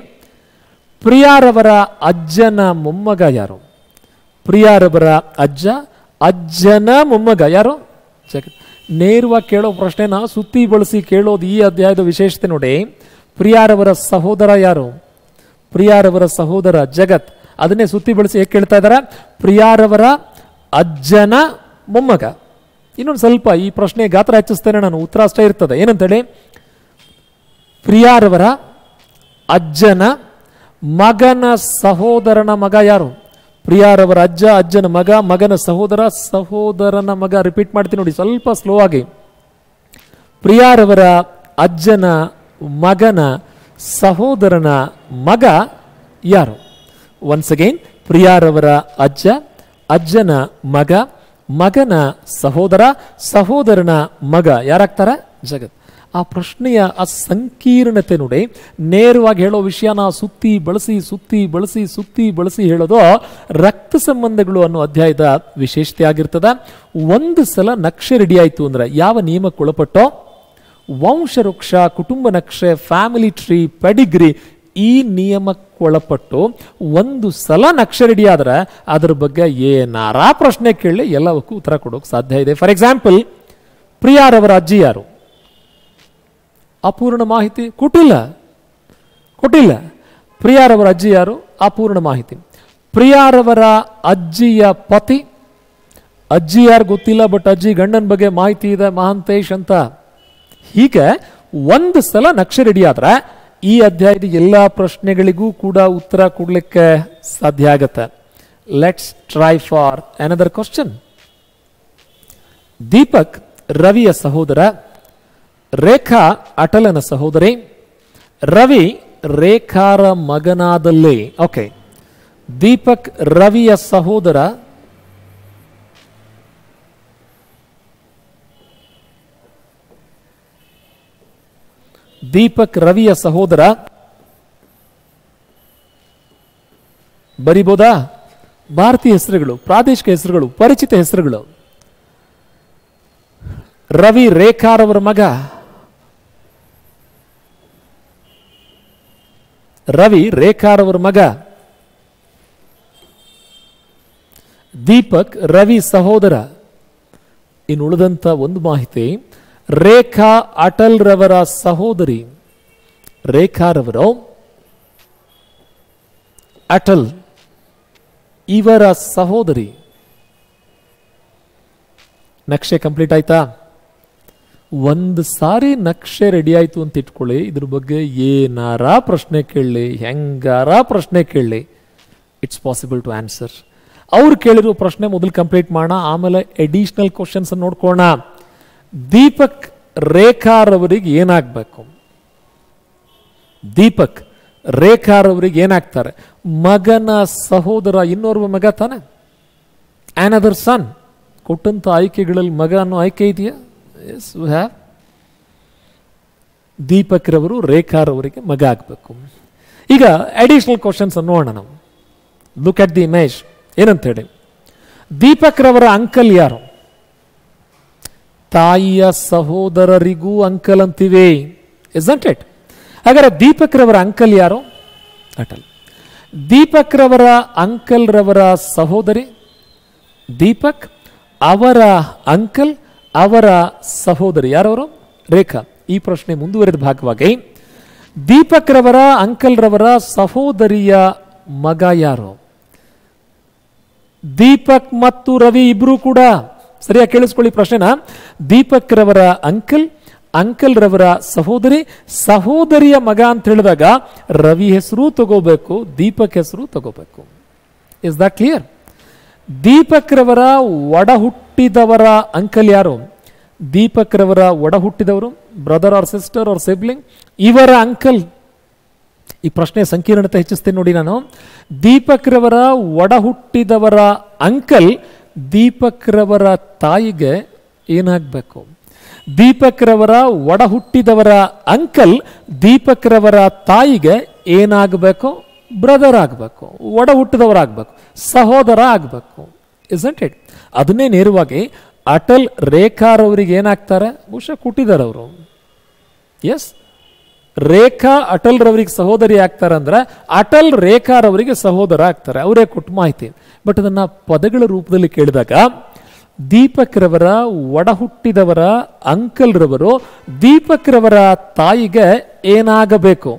ಪ್ರಿಯಾರವರ ಅಜ್ಜನ ಮೊಮ್ಮಗ ಯಾರು? ಪ್ರಿಯಾರವರ ಅಜ್ಜ, ಅಜ್ಜನ ಮೊಮ್ಮಗ ಯಾರು? ಜಗತ್. ನೇರವಾಗಿ ಕೇಳೋ ಪ್ರಶ್ನೆನ ಸುತ್ತಿ ಬಳಸಿ ಕೇಳೋದು ಈ ಅಧ್ಯಾಯದ ವಿಶೇಷತೆ ನೋಡಿ. ಪ್ರಿಯಾರವರ ಸಹೋದರ ಯಾರು? ಪ್ರಿಯಾರವರ ಸಹೋದರ ಜಗತ್. ಅದನ್ನೇ ಸುತ್ತಿ ಬಳಸಿ ಹೇಗೆ ಕೇಳ್ತಾ ಇದ್ದಾರೆ? ಪ್ರಿಯಾರವರ ಅಜ್ಜನ ಮೊಮ್ಮಗ. ಇನ್ನೊಂದು ಸ್ವಲ್ಪ ಈ ಪ್ರಶ್ನೆ ಗಾತ್ರ ಹೆಚ್ಚಿಸ್ತೇನೆ ನಾನು, ಉತ್ತರ ಅಷ್ಟೇ ಇರ್ತದೆ. ಏನಂತೇಳಿ? ಪ್ರಿಯಾರವರ ಅಜ್ಜನ ಮಗನ ಸಹೋದರನ ಮಗ ಯಾರು? ಪ್ರಿಯಾರವರ ಅಜ್ಜ, ಅಜ್ಜನ ಮಗ, ಮಗನ ಸಹೋದರ, ಸಹೋದರನ ಮಗ. ರಿಪೀಟ್ ಮಾಡ್ತೀನಿ ನೋಡಿ ಸ್ವಲ್ಪ ಸ್ಲೋ ಆಗಿ. ಪ್ರಿಯಾರವರ ಅಜ್ಜನ ಮಗನ ಸಹೋದರನ ಮಗ ಯಾರು? ಒನ್ಸ್ ಅಗೈನ್, ಪ್ರಿಯಾರವರ ಅಜ್ಜ, ಅಜ್ಜನ ಮಗ, ಮಗನ ಸಹೋದರ, ಸಹೋದರನ ಮಗ ಯಾರಾಗ್ತಾರೆ? ಜಗತ್. ಆ ಪ್ರಶ್ನೆಯ ಆ ಸಂಕೀರ್ಣತೆ ನೋಡಿ. ನೇರವಾಗಿ ಹೇಳೋ ವಿಷಯನ ಸುತ್ತಿ ಬಳಸಿ ಸುತ್ತಿ ಬಳಸಿ ಸುತ್ತಿ ಬಳಸಿ ಹೇಳೋದು ರಕ್ತ ಸಂಬಂಧಗಳು ಅನ್ನೋ ಅಧ್ಯಾಯದ ವಿಶೇಷತೆ ಆಗಿರ್ತದ. ಒಂದು ಸಲ ನಕ್ಷೆ ರೆಡಿ ಆಯಿತು ಅಂದ್ರೆ ಯಾವ ನಿಯಮಕ್ಕೆ ಒಳಪಟ್ಟೋ? ವಂಶವೃಕ್ಷ, ಕುಟುಂಬ ನಕ್ಷೆ, ಫ್ಯಾಮಿಲಿ ಟ್ರೀ, ಪೆಡಿಗ್ರಿ, ಈ ನಿಯಮಕ್ಕೊಳಪಟ್ಟು ಒಂದು ಸಲ ನಕ್ಷೆ ರೆಡಿ ಆದ್ರೆ ಅದ್ರ ಬಗ್ಗೆ ಏನಾರ ಪ್ರಶ್ನೆ ಕೇಳಿ ಎಲ್ಲವಕ್ಕೂ ಉತ್ತರ ಕೊಡೋಕೆ ಸಾಧ್ಯ ಇದೆ. ಫಾರ್ ಎಕ್ಸಾಂಪಲ್, ಪ್ರಿಯಾರವರ ಅಜ್ಜಿ ಯಾರು? ಅಪೂರ್ಣ ಮಾಹಿತಿ ಕೊಟ್ಟಿಲ್ಲ. ಪ್ರಿಯಾರವರ ಅಜ್ಜಿ ಯಾರು? ಅಪೂರ್ಣ ಮಾಹಿತಿ. ಪ್ರಿಯಾರವರ ಅಜ್ಜಿಯ ಪತಿ, ಅಜ್ಜಿ ಯಾರು ಗೊತ್ತಿಲ್ಲ, ಬಟ್ ಅಜ್ಜಿ ಗಂಡನ ಬಗ್ಗೆ ಮಾಹಿತಿ ಇದೆ, ಮಹಾಂತೇಶ್ ಅಂತ. ಹೀಗೆ ಒಂದು ಸಲ ನಕ್ಷೆ ರೆಡಿ ಆದ್ರೆ ಈ ಅಧ್ಯಾಯದ ಎಲ್ಲ ಪ್ರಶ್ನೆಗಳಿಗೂ ಕೂಡ ಉತ್ತರ ಕೊಡ್ಲಿಕ್ಕೆ ಸಾಧ್ಯ ಆಗತ್ತೆ. Let's try for another question. Deepak ರವಿಯ ಸಹೋದರ, ರೇಖಾ ಅಟಲನ ಸಹೋದರಿ, ರವಿ ರೇಖಾರ ಮಗನಾದಲ್ಲಿ. ಓಕೆ, ದೀಪಕ್ ರವಿಯ ಸಹೋದರ, ದೀಪಕ್ ರವಿಯ ಸಹೋದರ ಬರಿಬೋದಾ? ಭಾರತೀಯ ಹೆಸರುಗಳು, ಪ್ರಾದೇಶಿಕ ಹೆಸರುಗಳು, ಪರಿಚಿತ ಹೆಸರುಗಳು. ರವಿ ರೇಖಾರವರ ಮಗ, ರವಿ ರೇಖಾರವರ ಮಗ. ದೀಪಕ್ ರವಿ ಸಹೋದರ. ಇನ್ನು ಉಳಿದಂತ ಒಂದು ಮಾಹಿತಿ, ರೇಖಾ ಅಟಲ್ ರವರ ಸಹೋದರಿ. ರೇಖಾರವರು ಅಟಲ್ ಇವರ ಸಹೋದರಿ. ನಕ್ಷೆ ಕಂಪ್ಲೀಟ್ ಆಯ್ತಾ? ಒಂದು ಸಾರಿ ನಕ್ಷೆ ರೆಡಿ ಆಯ್ತು ಅಂತ ಇಟ್ಕೊಳ್ಳಿ, ಇದ್ರ ಬಗ್ಗೆ ಏನಾರ ಪ್ರಶ್ನೆ ಕೇಳಲಿ, ಹೆಂಗಾರ ಪ್ರಶ್ನೆ ಕೇಳಲಿ, ಇಟ್ಸ್ ಪಾಸಿಬಲ್ ಟು ಆನ್ಸರ್. ಅವ್ರು ಕೇಳಿರೋ ಪ್ರಶ್ನೆ ಮೊದಲು ಕಂಪ್ಲೀಟ್ ಮಾಡೋಣ, ಆಮೇಲೆ ಎಡಿಷನಲ್ ಕ್ವಶನ್ಸ್ ನೋಡ್ಕೋಣ. ದೀಪಕ್ ರೇಖಾರವರಿಗೆ ಏನಾಗಬೇಕು? ದೀಪಕ್ ರೇಖಾರವರಿಗೆ ಏನಾಗ್ತಾರೆ? ಮಗನ ಸಹೋದರ, ಇನ್ನೋರ್ವ ಮಗ ತಾನೆ, ಅನದರ್ ಸನ್. ಕೊಟ್ಟಂತ ಆಯ್ಕೆಗಳಲ್ಲಿ ಮಗ ಅನ್ನೋ ಆಯ್ಕೆ ಇದೆಯಾ? S, we have. ದೀಪಕ್ ರವರು ರೇಖಾರವರಿಗೆ ಮಗ ಆಗಬೇಕು. ಈಗ ಅಡಿಷನಲ್ ಕ್ವಶನ್ಸ್ ನೋಡೋಣ ನಾವು. Look at the image. ಏನಂತ ಹೇಳಿ, ದೀಪಕ್ ರವರ ಅಂಕಲ್ ಯಾರು? ತಾಯಿಯ ಸಹೋದರರಿಗೂ ಅಂಕಲ್ ಅಂತೀವಿ, ಇಸ್ಂಟ್ ಇಟ್? ಹಾಗಾದ್ರೆ ದೀಪಕ್ ರವರ ಅಂಕಲ್ ಯಾರು? ಅಟಲ್. ದೀಪಕ್ ರವರ ಅಂಕಲ್ ರವರ ಸಹೋದರಿ ದೀಪಕ್, ಅವರ ಅಂಕಲ್, ಅವರ ಸಹೋದರಿ ಯಾರವರು? ರೇಖಾ. ಈ ಪ್ರಶ್ನೆ ಮುಂದುವರೆದ ಭಾಗವಾಗಿ ದೀಪಕ್ ರವರ ಅಂಕಲ್ ರವರ ಸಹೋದರಿಯ ಮಗ ಯಾರು? ದೀಪಕ್ ಮತ್ತು ರವಿ ಇಬ್ರು ಕೂಡ ಸರಿಯಾಗಿ ಕೇಳಿಸ್ಕೊಳ್ಳಿ ಪ್ರಶ್ನೆನ. ದೀಪಕ್ ರವರ ಅಂಕಲ್, ಅಂಕಲ್ ರವರ ಸಹೋದರಿ, ಸಹೋದರಿಯ ಮಗ ಅಂತ ಹೇಳಿದಾಗ ರವಿ ಹೆಸರು ತಗೋಬೇಕು, ದೀಪಕ್ ಹೆಸರು ತಗೋಬೇಕು. Is that clear? ದೀಪಕ್ ರವರ ಒಡ ಹುಟ್ಟಿದವರ ಅಂಕಲ್ ಯಾರು? ದೀಪಕ್ ರವರ ಒಡ ಹುಟ್ಟಿದವರು, brother or sister or sibling, ಇವರ ಅಂಕಲ್. ಈ ಪ್ರಶ್ನೆ ಸಂಕೀರ್ಣತೆ ಹೆಚ್ಚಿಸ್ತೇನೆ ನೋಡಿ ನಾನು. ದೀಪಕ್ ರವರ ಒಡ ಹುಟ್ಟಿದವರ ಅಂಕಲ್ ದೀಪಕ್ ರವರ ತಾಯಿಗೆ ಏನಾಗಬೇಕು? ದೀಪಕ್ ರವರ ಒಡ ಹುಟ್ಟಿದವರ ಅಂಕಲ್ ದೀಪಕ್ ರವರ ತಾಯಿಗೆ ಏನಾಗಬೇಕು? ಬ್ರದರ್ ಆಗಬೇಕು, ಒಡ ಹುಟ್ಟಿದವರಾಗಬೇಕು, ಸಹೋದರ ಆಗಬೇಕು. Isn't it? ಅದನ್ನೇ ನೇರವಾಗಿ ಅಟಲ್ ರೇಖಾರವರಿಗೆ ಏನಾಗ್ತಾರೆ? ಬಹುಶಃ ಕೊಟ್ಟಿದ್ದಾರೆ ಅವರು. ಎಸ್, ರೇಖಾ ಅಟಲ್ ರವರಿಗೆ ಸಹೋದರಿ ಆಗ್ತಾರೆ ಅಂದ್ರೆ ಅಟಲ್ ರೇಖಾರವರಿಗೆ ಸಹೋದರ ಆಗ್ತಾರೆ, ಅವರೇ ಕೊಟ್ಟು ಮಾಹಿತಿ. ಬಟ್ ಅದನ್ನ ಪದಗಳ ರೂಪದಲ್ಲಿ ಕೇಳಿದಾಗ ದೀಪಕ್ ರವರ ಒಡ ಹುಟ್ಟಿದವರ ಅಂಕಲ್ ರವರು ದೀಪಕ್ ರವರ ತಾಯಿಗೆ ಏನಾಗಬೇಕು?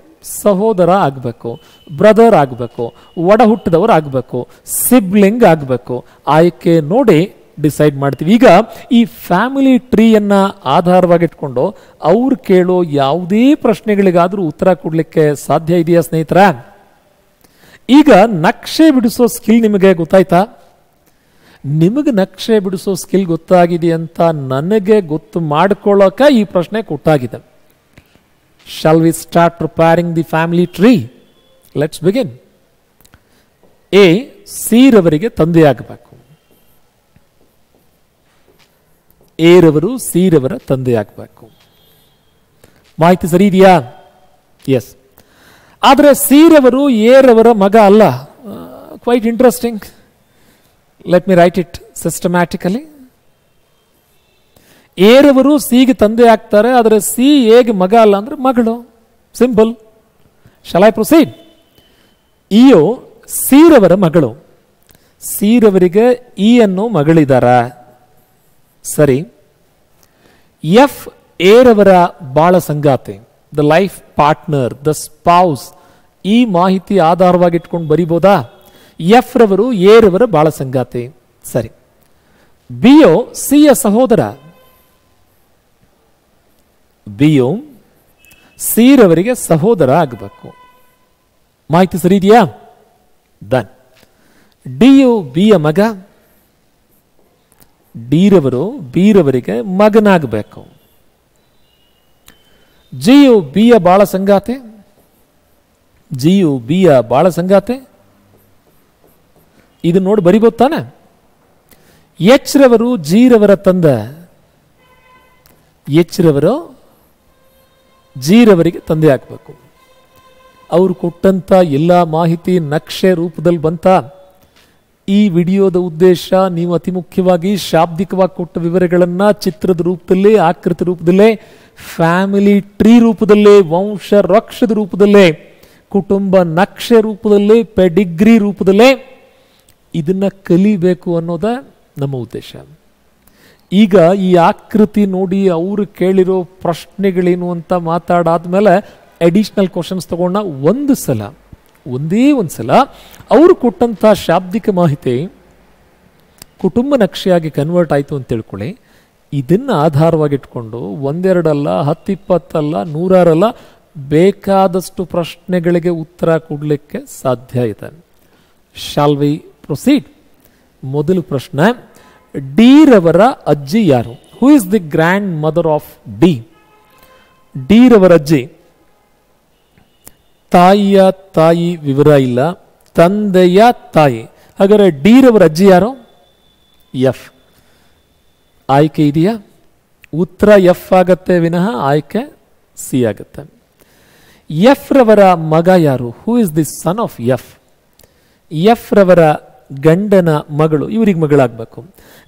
ಸಹೋದರ ಆಗಬೇಕು, ಬ್ರದರ್ ಆಗಬೇಕು, ಒಡ ಹುಟ್ಟಿದವರು ಆಗಬೇಕು, ಸಿಬ್ಲಿಂಗ್ ಆಗಬೇಕು. ಆಯ್ಕೆ ನೋಡಿ ಡಿಸೈಡ್ ಮಾಡ್ತೀವಿ. ಈಗ ಈ ಫ್ಯಾಮಿಲಿ ಟ್ರೀಯನ್ನ ಆಧಾರವಾಗಿಟ್ಕೊಂಡು ಅವ್ರು ಕೇಳೋ ಯಾವುದೇ ಪ್ರಶ್ನೆಗಳಿಗಾದರೂ ಉತ್ತರ ಕೊಡ್ಲಿಕ್ಕೆ ಸಾಧ್ಯ ಇದೆಯಾ ಸ್ನೇಹಿತರ? ಈಗ ನಕ್ಷೆ ಬಿಡಿಸೋ ಸ್ಕಿಲ್ ನಿಮಗೆ ಗೊತ್ತಾಯ್ತಾ? ನಿಮಗೆ ನಕ್ಷೆ ಬಿಡಿಸೋ ಸ್ಕಿಲ್ ಗೊತ್ತಾಗಿದೆ ಅಂತ ನನಗೆ ಗೊತ್ತು ಮಾಡ್ಕೊಳ್ಳೋಕೆ ಈ ಪ್ರಶ್ನೆ ಕೊಟ್ಟಾಗಿದೆ. Shall we start preparing the family tree? Let's begin. A, C ರವರಿಗೆ ತಂದೆಯಾಗಬೇಕು. ಎ ರವರು ಸಿ ರವರ ತಂದೆಯಾಗಬೇಕು. ಮಾಹಿತಿ ಸರಿ ಇದೆಯಾ? ಎಸ್. ಆದರೆ ಸಿ ರವರು ಎ ರವರ ಮಗ ಅಲ್ಲ. Quite interesting. Let me write it systematically. A ರವರು ಸಿಗೆ ತಂದೆ ಆಗ್ತಾರೆ, ಆದರೆ ಸಿ ಎಗೆ ಮಗ ಅಲ್ಲ ಅಂದ್ರೆ ಮಗಳು. Simple. Shall I proceed? EU C ರವರ ಮಗಳು. ಸಿ ರವರಿಗೆ ಇ ಅನ್ನೋ ಮಗಳಿದಾರ. ಸರಿ. ಎಫ್ ಎ ರವರ ಬಾಳ ಸಂಗಾತಿ, the life partner, the spouse. ಈ ಮಾಹಿತಿ ಆಧಾರವಾಗಿಟ್ಕೊಂಡು ಬರಿಬೋದಾ? ಎಫ್ ರವರು ಎ ರವರ ಬಾಳ ಸಂಗಾತಿ. ಸರಿ. ಬಿಯೋ ಸಿಯ ಸಹೋದರ. ಬಿಯೋ ಸಿ ರವರಿಗೆ ಸಹೋದರ ಆಗಬೇಕು. ಮಾಹಿತಿ ಸರಿ ಇದೆಯಾ? ಡನ್. ಡಿಯು ಬಿಯ ಮಗ. ಡಿ ರವರು ಬಿ ರವರಿಗೆ ಮಗನಾಗಬೇಕು. ಜಿಯು ಬಿಯ ಬಾಳ ಸಂಗಾತಿ. ಜಿಯು ಬಿಯ ಬಾಳ ಸಂಗಾತಿ. ಇದು ನೋಡಿ ಬರಿಬೋದು ತಾನೆ? ಎಚ್ ರವರು ಜಿ ರವರ ತಂದೆ. ಎಚ್ ರವರು ಜಿ ರವರಿಗೆ ತಂದೆ ಆಗಬೇಕು. ಅವರು ಕೊಟ್ಟಂತ ಎಲ್ಲ ಮಾಹಿತಿ ನಕ್ಷೆ ರೂಪದಲ್ಲಿ ಬಂತ? ಈ ವಿಡಿಯೋದ ಉದ್ದೇಶ ನೀವು ಅತಿ ಮುಖ್ಯವಾಗಿ ಶಾಬ್ದಿಕವಾಗಿ ಕೊಟ್ಟ ವಿವರಗಳನ್ನ ಚಿತ್ರದ ರೂಪದಲ್ಲೇ, ಆಕೃತಿ ರೂಪದಲ್ಲೇ, ಫ್ಯಾಮಿಲಿ ಟ್ರೀ ರೂಪದಲ್ಲೇ, ವಂಶ ವೃಕ್ಷದ ರೂಪದಲ್ಲೇ, ಕುಟುಂಬ ನಕ್ಷೆ ರೂಪದಲ್ಲೇ, ಪೆಡಿಗ್ರಿ ರೂಪದಲ್ಲೇ ಇದನ್ನ ಕಲಿಬೇಕು ಅನ್ನೋದ ನಮ್ಮ ಉದ್ದೇಶ. ಈಗ ಈ ಆಕೃತಿ ನೋಡಿ ಅವರು ಕೇಳಿರೋ ಪ್ರಶ್ನೆಗಳೇನು ಅಂತ ಮಾತಾಡಾದ್ಮೇಲೆ ಅಡಿಷನಲ್ ಕ್ವಶನ್ಸ್ ತಗೊಂಡ ಒಂದೇ ಒಂದು ಸಲ ಅವರು ಕೊಟ್ಟಂತ ಶಾಬ್ದಿಕ ಮಾಹಿತಿ ಕುಟುಂಬ ನಕ್ಷೆಯಾಗಿ ಕನ್ವರ್ಟ್ ಆಯಿತು ಅಂತ ತಿಳ್ಕೊಳ್ಳಿ. ಇದನ್ನ ಆಧಾರವಾಗಿಟ್ಕೊಂಡು ಒಂದೆರಡಲ್ಲ, 10-20 ಅಲ್ಲ, 100 ಅಲ್ಲ, ಬೇಕಾದಷ್ಟು ಪ್ರಶ್ನೆಗಳಿಗೆ ಉತ್ತರ ಕೊಡಲಿಕ್ಕೆ ಸಾಧ್ಯ ಇದೆ. Shall we proceed? ಮೊದಲು ಪ್ರಶ್ನೆ, ಡಿ ರವರ ಅಜ್ಜಿ ಯಾರು? Who is the grand mother of D? D ರವರ ಅಜ್ಜಿ. ತಾಯಿಯ ತಾಯಿ ವಿವರ ಇಲ್ಲ, ತಂದೆಯ ತಾಯಿ. ಹಾಗಾದ್ರೆ ಡಿ ರವರ ಅಜ್ಜಿ ಯಾರು? ಎಫ್. ಆಯ್ಕೆ ಇದೆಯಾ? ಉತ್ತರ ಎಫ್ ಆಗತ್ತೆ ವಿನಃ ಆಯ್ಕೆ ಸಿ ಆಗತ್ತೆ. ಎಫ್ ರವರ ಮಗ ಯಾರು? Who is the son of F? F ರವರ ಗಂಡನ ಮಗಳು, ಇವರಿಗೆ ಮಗಳಾಗಬೇಕು.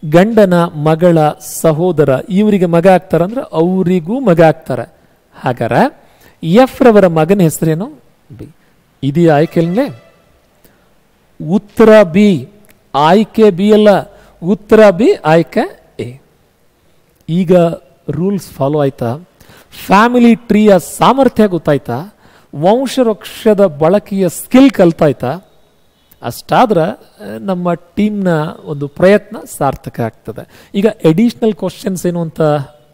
ಗಂಡನ ಮಗಳ ಸಹೋದರ ಇವರಿಗೆ ಮಗ ಆಗ್ತಾರ ಅಂದ್ರೆ ಅವರಿಗೂ ಮಗ ಆಗ್ತಾರೆ. ಹಾಗಾದ್ರೆ ಎಫ್ ರವರ ಮಗನ ಹೆಸರೇನು? ಬಿ. ಇದೆಯಾ ಆಯ್ಕೆಯಲ್ಲೇ? ಉತ್ತರ ಬಿ. ಆಯ್ಕೆ ಬಿ ಅಲ್ಲ, ಉತ್ತರ ಬಿ, ಆಯ್ಕೆ ಎ. ಈಗ ರೂಲ್ಸ್ ಫಾಲೋ ಆಯ್ತಾ? ಫ್ಯಾಮಿಲಿ ಟ್ರೀಯ ಸಾಮರ್ಥ್ಯ ಗೊತ್ತಾಯ್ತಾ? ವಂಶವೃಕ್ಷದ ಬಳಕೆಯ ಸ್ಕಿಲ್ ಕಲ್ತಾಯ್ತಾ? ಅಷ್ಟಾದ್ರೆ ನಮ್ಮ ಟೀಮ್ನ ಒಂದು ಪ್ರಯತ್ನ ಸಾರ್ಥಕ ಆಗ್ತದೆ. ಈಗ ಎಡಿಷನಲ್ ಕ್ವಶನ್ಸ್ ಏನು ಅಂತ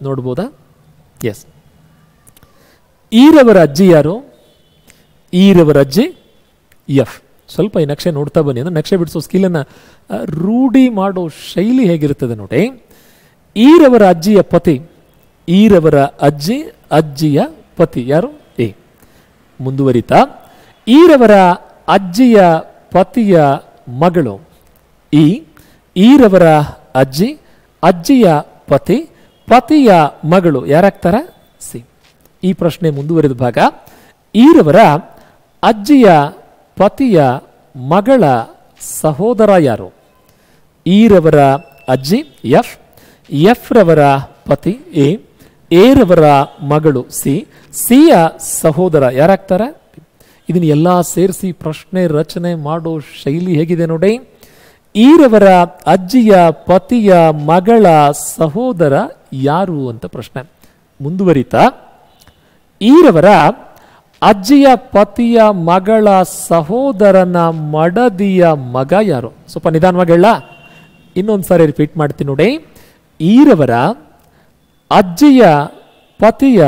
ನೋಡ್ಬೋದಾ? ಎಸ್. ಈರವರ ಅಜ್ಜಿ ಯಾರು? ಈರವರ ಅಜ್ಜಿ ಎಫ್. ಸ್ವಲ್ಪ ಈ ನಕ್ಷೆ ನೋಡ್ತಾ ಬನ್ನಿ, ಅಂದ್ರೆ ನಕ್ಷೆ ಬಿಡಿಸೋ ಸ್ಕಿಲ್ಲನ್ನು ರೂಢಿ ಮಾಡೋ ಶೈಲಿ ಹೇಗಿರ್ತದೆ ನೋಡಿ. ಈರವರ ಅಜ್ಜಿಯ ಪತಿ. ಈರವರ ಅಜ್ಜಿ, ಅಜ್ಜಿಯ ಪತಿ ಯಾರು? ಎ. ಮುಂದುವರಿತಾ, ಈರವರ ಅಜ್ಜಿಯ ಪತಿಯ ಮಗಳು ಇ. ಈರವರ ಅಜ್ಜಿ, ಅಜ್ಜಿಯ ಪತಿ, ಪತಿಯ ಮಗಳು ಯಾರಾಗ್ತಾರ? ಸಿ. ಈ ಪ್ರಶ್ನೆ ಮುಂದುವರಿದ ಭಾಗ. ಈರವರ ಅಜ್ಜಿಯ ಪತಿಯ ಮಗಳ ಸಹೋದರ ಯಾರು? ಈರವರ ಅಜ್ಜಿ ಎಫ್. ಎಫ್ ರವರ ಪತಿ ಎ. ಎರವರ ಮಗಳು ಸಿ. ಸಿಯ ಸಹೋದರ ಯಾರಾಗ್ತಾರ? ಇದನ್ನ ಎಲ್ಲ ಸೇರಿಸಿ ಪ್ರಶ್ನೆ ರಚನೆ ಮಾಡೋ ಶೈಲಿ ಹೇಗಿದೆ ನೋಡಿ. ಈರವರ ಅಜ್ಜಿಯ ಪತಿಯ ಮಗಳ ಸಹೋದರ ಯಾರು ಅಂತ ಪ್ರಶ್ನೆ. ಮುಂದುವರಿತಾ, ಈರವರ ಅಜ್ಜಿಯ ಪತಿಯ ಮಗಳ ಸಹೋದರನ ಮಡದಿಯ ಮಗ ಯಾರು? ಸ್ವಲ್ಪ ನಿಧಾನವಾಗಿ ಹೇಳ, ಇನ್ನೊಂದ್ಸಾರಿ ರಿಪೀಟ್ ಮಾಡ್ತೀನಿ ನೋಡಿ. ಈರವರ ಅಜ್ಜಿಯ ಪತಿಯ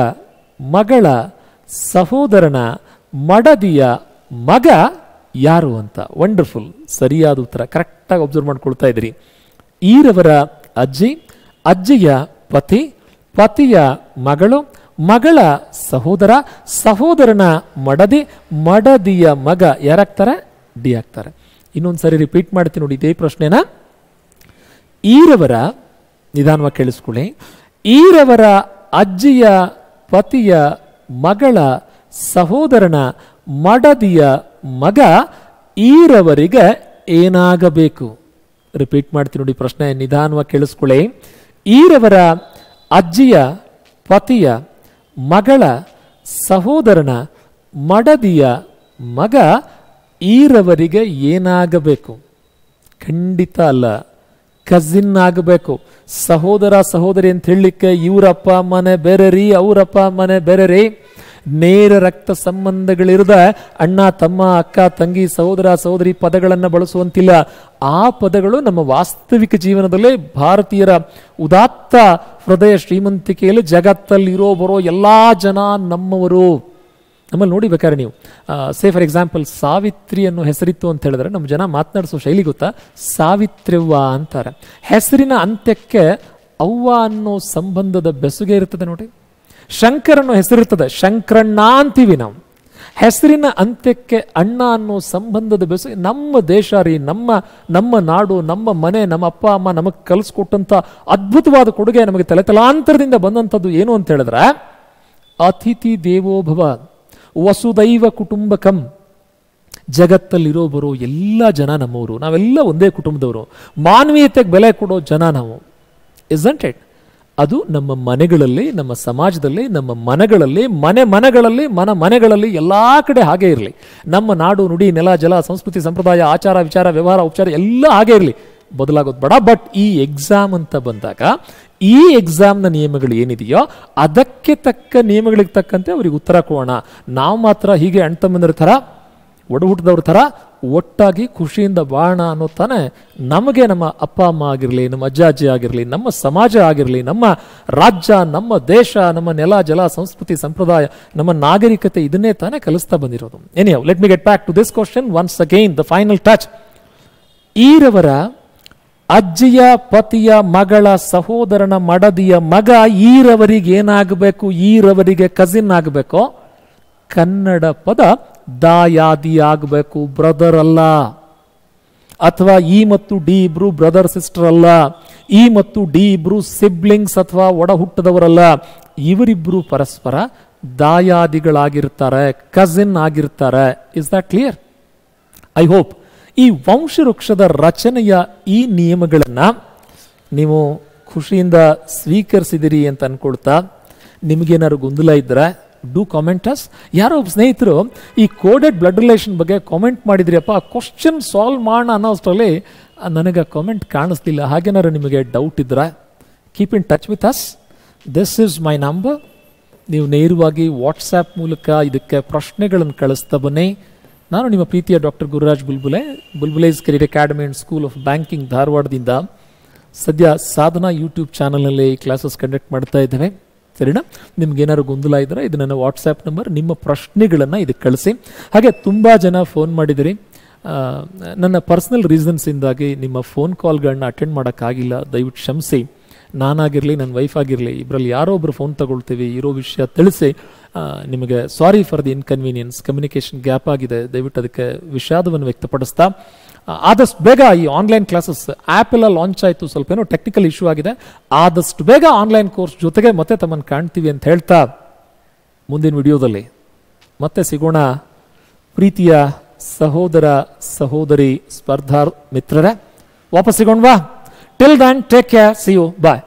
ಮಗಳ ಸಹೋದರನ ಮಡದಿಯ ಮಗ ಯಾರು ಅಂತ. ವಂಡರ್ಫುಲ್, ಸರಿಯಾದ ಉತ್ತರ. ಕರೆಕ್ಟಾಗಿ ಅಬ್ಸರ್ವ್ ಮಾಡ್ಕೊಳ್ತಾ ಇದ್ರಿ. ಈರವರ ಅಜ್ಜಿ, ಅಜ್ಜಿಯ ಪತಿ, ಪತಿಯ ಮಗಳು, ಮಗಳ ಸಹೋದರ, ಸಹೋದರನ ಮಡದಿ, ಮಡದಿಯ ಮಗ ಯಾರಾಗ್ತಾರೆ? ಡಿ ಆಗ್ತಾರೆ. ಇನ್ನೊಂದ್ಸರಿ ರಿಪೀಟ್ ಮಾಡ್ತೀನಿ ನೋಡಿ ಇದೇ ಪ್ರಶ್ನೆನ. ಈರವರ, ನಿಧಾನವಾಗಿ ಕೇಳಿಸ್ಕೊಳ್ಳಿ, ಈರವರ ಅಜ್ಜಿಯ ಪತಿಯ ಮಗಳ ಸಹೋದರನ ಮಡದಿಯ ಮಗ ಈರವರಿಗೆ ಏನಾಗಬೇಕು? ರಿಪೀಟ್ ಮಾಡ್ತೀನಿ ನೋಡಿ ಪ್ರಶ್ನೆ, ನಿಧಾನವಾಗಿ ಕೇಳಿಸ್ಕೊಳ್ಳಿ. ಈರವರ ಅಜ್ಜಿಯ ಪತಿಯ ಮಗಳ ಸಹೋದರನ ಮಡದಿಯ ಮಗ ಈರವರಿಗೆ ಏನಾಗಬೇಕು? ಖಂಡಿತ ಅಲ್ಲ, ಕಸಿನ್ ಆಗಬೇಕು. ಸಹೋದರ ಸಹೋದರಿ ಅಂತ ಹೇಳಲಿಕ್ಕೆ ಇವರಪ್ಪ ಅಮ್ಮನೆ ಬೇರೆ ರೀ, ಅವರಪ್ಪ ಅಮ್ಮನೆ ಬೇರೆ ರೀ. ನೇರ ರಕ್ತ ಸಂಬಂಧಗಳಿರದ ಅಣ್ಣ ತಮ್ಮ, ಅಕ್ಕ ತಂಗಿ, ಸಹೋದರ ಸಹೋದರಿ ಪದಗಳನ್ನು ಬಳಸುವಂತಿಲ್ಲ. ಆ ಪದಗಳು ನಮ್ಮ ವಾಸ್ತವಿಕ ಜೀವನದಲ್ಲಿ ಭಾರತೀಯರ ಉದಾತ್ತ ಹೃದಯ ಶ್ರೀಮಂತಿಕೆಯಲ್ಲಿ ಜಗತ್ತಲ್ಲಿರೋ ಬರೋ ಎಲ್ಲ ಜನ ನಮ್ಮವರು. ನಮ್ಮಲ್ಲಿ ನೋಡಿ ಬೇಕಾದ್ರೆ ನೀವು ಸೇ ಫಾರ್ ಎಕ್ಸಾಂಪಲ್ ಸಾವಿತ್ರಿ ಅನ್ನೋ ಹೆಸರಿತ್ತು ಅಂತ ಹೇಳಿದ್ರೆ ನಮ್ಮ ಜನ ಮಾತನಾಡಿಸೋ ಶೈಲಿ ಗೊತ್ತಾ? ಸಾವಿತ್ರಿವ್ವ ಅಂತಾರೆ. ಹೆಸರಿನ ಅಂತ್ಯಕ್ಕೆ ಅವ್ವ ಅನ್ನೋ ಸಂಬಂಧದ ಬೆಸುಗೆ ಇರ್ತದೆ ನೋಡಿ. ಶಂಕರ್ ಅನ್ನೋ ಹೆಸರಿರ್ತದೆ, ಶಂಕರಣ್ಣ ಅಂತೀವಿ ನಾವು. ಹೆಸರಿನ ಅಂತ್ಯಕ್ಕೆ ಅಣ್ಣ ಅನ್ನೋ ಸಂಬಂಧದ ಬೆಸುಗೆ. ನಮ್ಮ ದೇಶ ರೀ, ನಮ್ಮ ನಾಡು, ನಮ್ಮ ಮನೆ, ನಮ್ಮ ಅಪ್ಪ ಅಮ್ಮ ನಮಗೆ ಕಲಿಸ್ಕೊಟ್ಟಂಥ ಅದ್ಭುತವಾದ ಕೊಡುಗೆ ನಮಗೆ ತಲೆತಲಾಂತರದಿಂದ ಬಂದಂಥದ್ದು ಏನು ಅಂತ ಹೇಳಿದ್ರೆ ಅತಿಥಿ ದೇವೋಭವ ವಸುದೈವ ಕುಟುಂಬಕಂ. ಜಗತ್ತಲ್ಲಿರೋ ಬರೋ ಎಲ್ಲ ಜನ ನಮ್ಮವರು, ನಾವೆಲ್ಲ ಒಂದೇ ಕುಟುಂಬದವರು. ಮಾನವೀಯತೆಗೆ ಬೆಲೆ ಕೊಡೋ ಜನ ನಾವು. Isn't it? ಅದು ನಮ್ಮ ಮನೆಗಳಲ್ಲಿ, ನಮ್ಮ ಸಮಾಜದಲ್ಲಿ, ನಮ್ಮ ಮನೆಗಳಲ್ಲಿ, ಮನೆಗಳಲ್ಲಿ ಎಲ್ಲ ಕಡೆ ಹಾಗೆ ಇರಲಿ. ನಮ್ಮ ನಾಡು, ನುಡಿ, ನೆಲ, ಜಲ, ಸಂಸ್ಕೃತಿ, ಸಂಪ್ರದಾಯ, ಆಚಾರ, ವಿಚಾರ, ವ್ಯವಹಾರ, ಉಪಚಾರ ಎಲ್ಲ ಹಾಗೆ ಇರಲಿ, ಬದಲಾಗೋದು ಬೇಡ. ಬಟ್ ಈ ಎಕ್ಸಾಮ್ ಅಂತ ಬಂದಾಗ ಈ ಎಕ್ಸಾಮ್ನ ನಿಯಮಗಳು ಏನಿದೆಯೋ ಅದಕ್ಕೆ ತಕ್ಕ ನಿಯಮಗಳಿಗೆ ತಕ್ಕಂತೆ ಅವ್ರಿಗೆ ಉತ್ತರ ಕೊಡೋಣ. ನಾವು ಮಾತ್ರ ಹೀಗೆ ಅಣ್ತಮ್ಮಂದ್ರ ಥರ, ಒಡ ಹುಟ್ಟಿದವ್ರ ಥರ ಒಟ್ಟಾಗಿ ಖುಷಿಯಿಂದ ಬಾಳೋಣ ಅನ್ನೋ ತಾನೆ ನಮಗೆ ನಮ್ಮ ಅಪ್ಪ ಅಮ್ಮ ಆಗಿರಲಿ, ನಮ್ಮ ಅಜ್ಜ ಅಜ್ಜಿ ಆಗಿರಲಿ, ನಮ್ಮ ಸಮಾಜ ಆಗಿರಲಿ, ನಮ್ಮ ರಾಜ್ಯ, ನಮ್ಮ ದೇಶ, ನಮ್ಮ ನೆಲ, ಜಲ, ಸಂಸ್ಕೃತಿ, ಸಂಪ್ರದಾಯ, ನಮ್ಮ ನಾಗರಿಕತೆ ಇದನ್ನೇ ತಾನೇ ಕಲಿಸ್ತಾ ಬಂದಿರೋದು. Anyhow, let me get back to this question once again, the final touch. ಈರವರ ಅಜ್ಜಿಯ ಪತಿಯ ಮಗಳ ಸಹೋದರನ ಮಡದಿಯ ಮಗ ಈರವರಿಗೆ ಏನಾಗಬೇಕು? ಈರವರಿಗೆ ಕಸಿನ್ ಆಗಬೇಕು. ಕನ್ನಡ ಪದ ದಾಯಾದಿ ಆಗಬೇಕು, ಬ್ರದರ್ ಅಲ್ಲ. ಅಥವಾ ಇ ಮತ್ತು ಡಿ ಇಬ್ರು ಬ್ರದರ್ ಸಿಸ್ಟರ್ ಅಲ್ಲ. ಇ ಮತ್ತು ಡಿ ಇಬ್ರು ಸಿಬ್ಲಿಂಗ್ಸ್ ಅಥವಾ ಒಡ ಹುಟ್ಟದವರಲ್ಲ. ಇವರಿಬ್ರು ಪರಸ್ಪರ ದಾಯಾದಿಗಳಾಗಿರ್ತಾರೆ, ಕಸಿನ್ ಆಗಿರ್ತಾರೆ. Is that clear? I hope ಈ ವಂಶವೃಕ್ಷದ ರಚನೆಯ ಈ ನಿಯಮಗಳನ್ನು ನೀವು ಖುಷಿಯಿಂದ ಸ್ವೀಕರಿಸಿದಿರಿ ಅಂತ ಅನ್ಕೊಳ್ತಾ, ನಿಮಗೇನಾದ್ರು ಗೊಂದಲ ಇದ್ದರೆ ಡೂ ಕಾಮೆಂಟ್ ಅಸ್. ಯಾರೋ ಒಬ್ಬ ಸ್ನೇಹಿತರು ಈ ಕೋಡೆಡ್ ಬ್ಲಡ್ ರಿಲೇಷನ್ ಬಗ್ಗೆ ಕಾಮೆಂಟ್ ಮಾಡಿದ್ರಿಯಪ್ಪ, ಕ್ವಶನ್ ಸಾಲ್ವ್ ಮಾಡೋಣ ಅನ್ನೋ ಅಷ್ಟರಲ್ಲಿ ನನಗೆ ಕಾಮೆಂಟ್ ಕಾಣಿಸ್ಲಿಲ್ಲ. ಹಾಗೇನಾದ್ರು ನಿಮಗೆ ಡೌಟ್ ಇದ್ರೆ keep in touch with us. This is my number. ನೀವು ನೇರವಾಗಿ ವಾಟ್ಸ್ಆ್ಯಪ್ ಮೂಲಕ ಇದಕ್ಕೆ ಪ್ರಶ್ನೆಗಳನ್ನು ಕಳಿಸ್ತಾ ಬನ್ನಿ. ನಾನು ನಿಮ್ಮ ಪ್ರೀತಿಯ doctor Gururaj Bulbule, Bulbule's career academy and school of banking ಧಾರವಾಡದಿಂದ ಸದ್ಯ ಸಾಧನಾ ಯೂಟ್ಯೂಬ್ ಚಾನಲ್ನಲ್ಲಿ ಕ್ಲಾಸಸ್ ಕಂಡಕ್ಟ್ ಮಾಡ್ತಾ ಇದ್ದೇವೆ. ಸರಿನಾ? ನಿಮ್ಗೇನಾದ್ರು ಗೊಂದಲ ಇದ್ದರೆ ಇದು ನನ್ನ ವಾಟ್ಸ್ಆ್ಯಪ್ ನಂಬರ್, ನಿಮ್ಮ ಪ್ರಶ್ನೆಗಳನ್ನು ಇದಕ್ಕೆ ಕಳಿಸಿ. ಹಾಗೆ ತುಂಬ ಜನ ಫೋನ್ ಮಾಡಿದಿರಿ. ನನ್ನ ಪರ್ಸ್ನಲ್ ರೀಸನ್ಸಿಂದಾಗಿ ನಿಮ್ಮ ಫೋನ್ ಕಾಲ್ಗಳನ್ನ ಅಟೆಂಡ್ ಮಾಡೋಕ್ಕಾಗಿಲ್ಲ, ದಯವಿಟ್ಟು ಕ್ಷಮಿಸಿ. ನಾನಾಗಿರಲಿ, ನನ್ನ ವೈಫ್ ಆಗಿರಲಿ, ಇದರಲ್ಲಿ ಯಾರೋ ಒಬ್ಬರು ಫೋನ್ ತಗೊಳ್ತೀವಿ, ಇರೋ ವಿಷಯ ತಿಳಿಸಿ. ನಿಮಗೆ sorry for the inconvenience, communication gap ಆಗಿದೆ, ದಯವಿಟ್ಟು ಅದಕ್ಕೆ ವಿಷಾದವನ್ನು ವ್ಯಕ್ತಪಡಿಸ್ತಾ ಆದಷ್ಟು ಬೇಗ ಈ ಆನ್ಲೈನ್ ಕ್ಲಾಸಸ್ ಆ್ಯಪ್ ಎಲ್ಲ ಲಾಂಚ್ ಆಯಿತು, ಸ್ವಲ್ಪ ಏನೋ ಟೆಕ್ನಿಕಲ್ ಇಶ್ಯೂ ಆಗಿದೆ. ಆದಷ್ಟು ಬೇಗ ಆನ್ಲೈನ್ ಕೋರ್ಸ್ ಜೊತೆಗೆ ಮತ್ತೆ ತಮ್ಮನ್ನು ಕಾಣ್ತೀವಿ ಅಂತ ಹೇಳ್ತಾ ಮುಂದಿನ ವಿಡಿಯೋದಲ್ಲಿ ಮತ್ತೆ ಸಿಗೋಣ. ಪ್ರೀತಿಯ ಸಹೋದರ ಸಹೋದರಿ ಸ್ಪರ್ಧಾ ಮಿತ್ರರೇ, ವಾಪಸ್ ಸಿಗೋಣವಾ? Till then take care, see you, bye.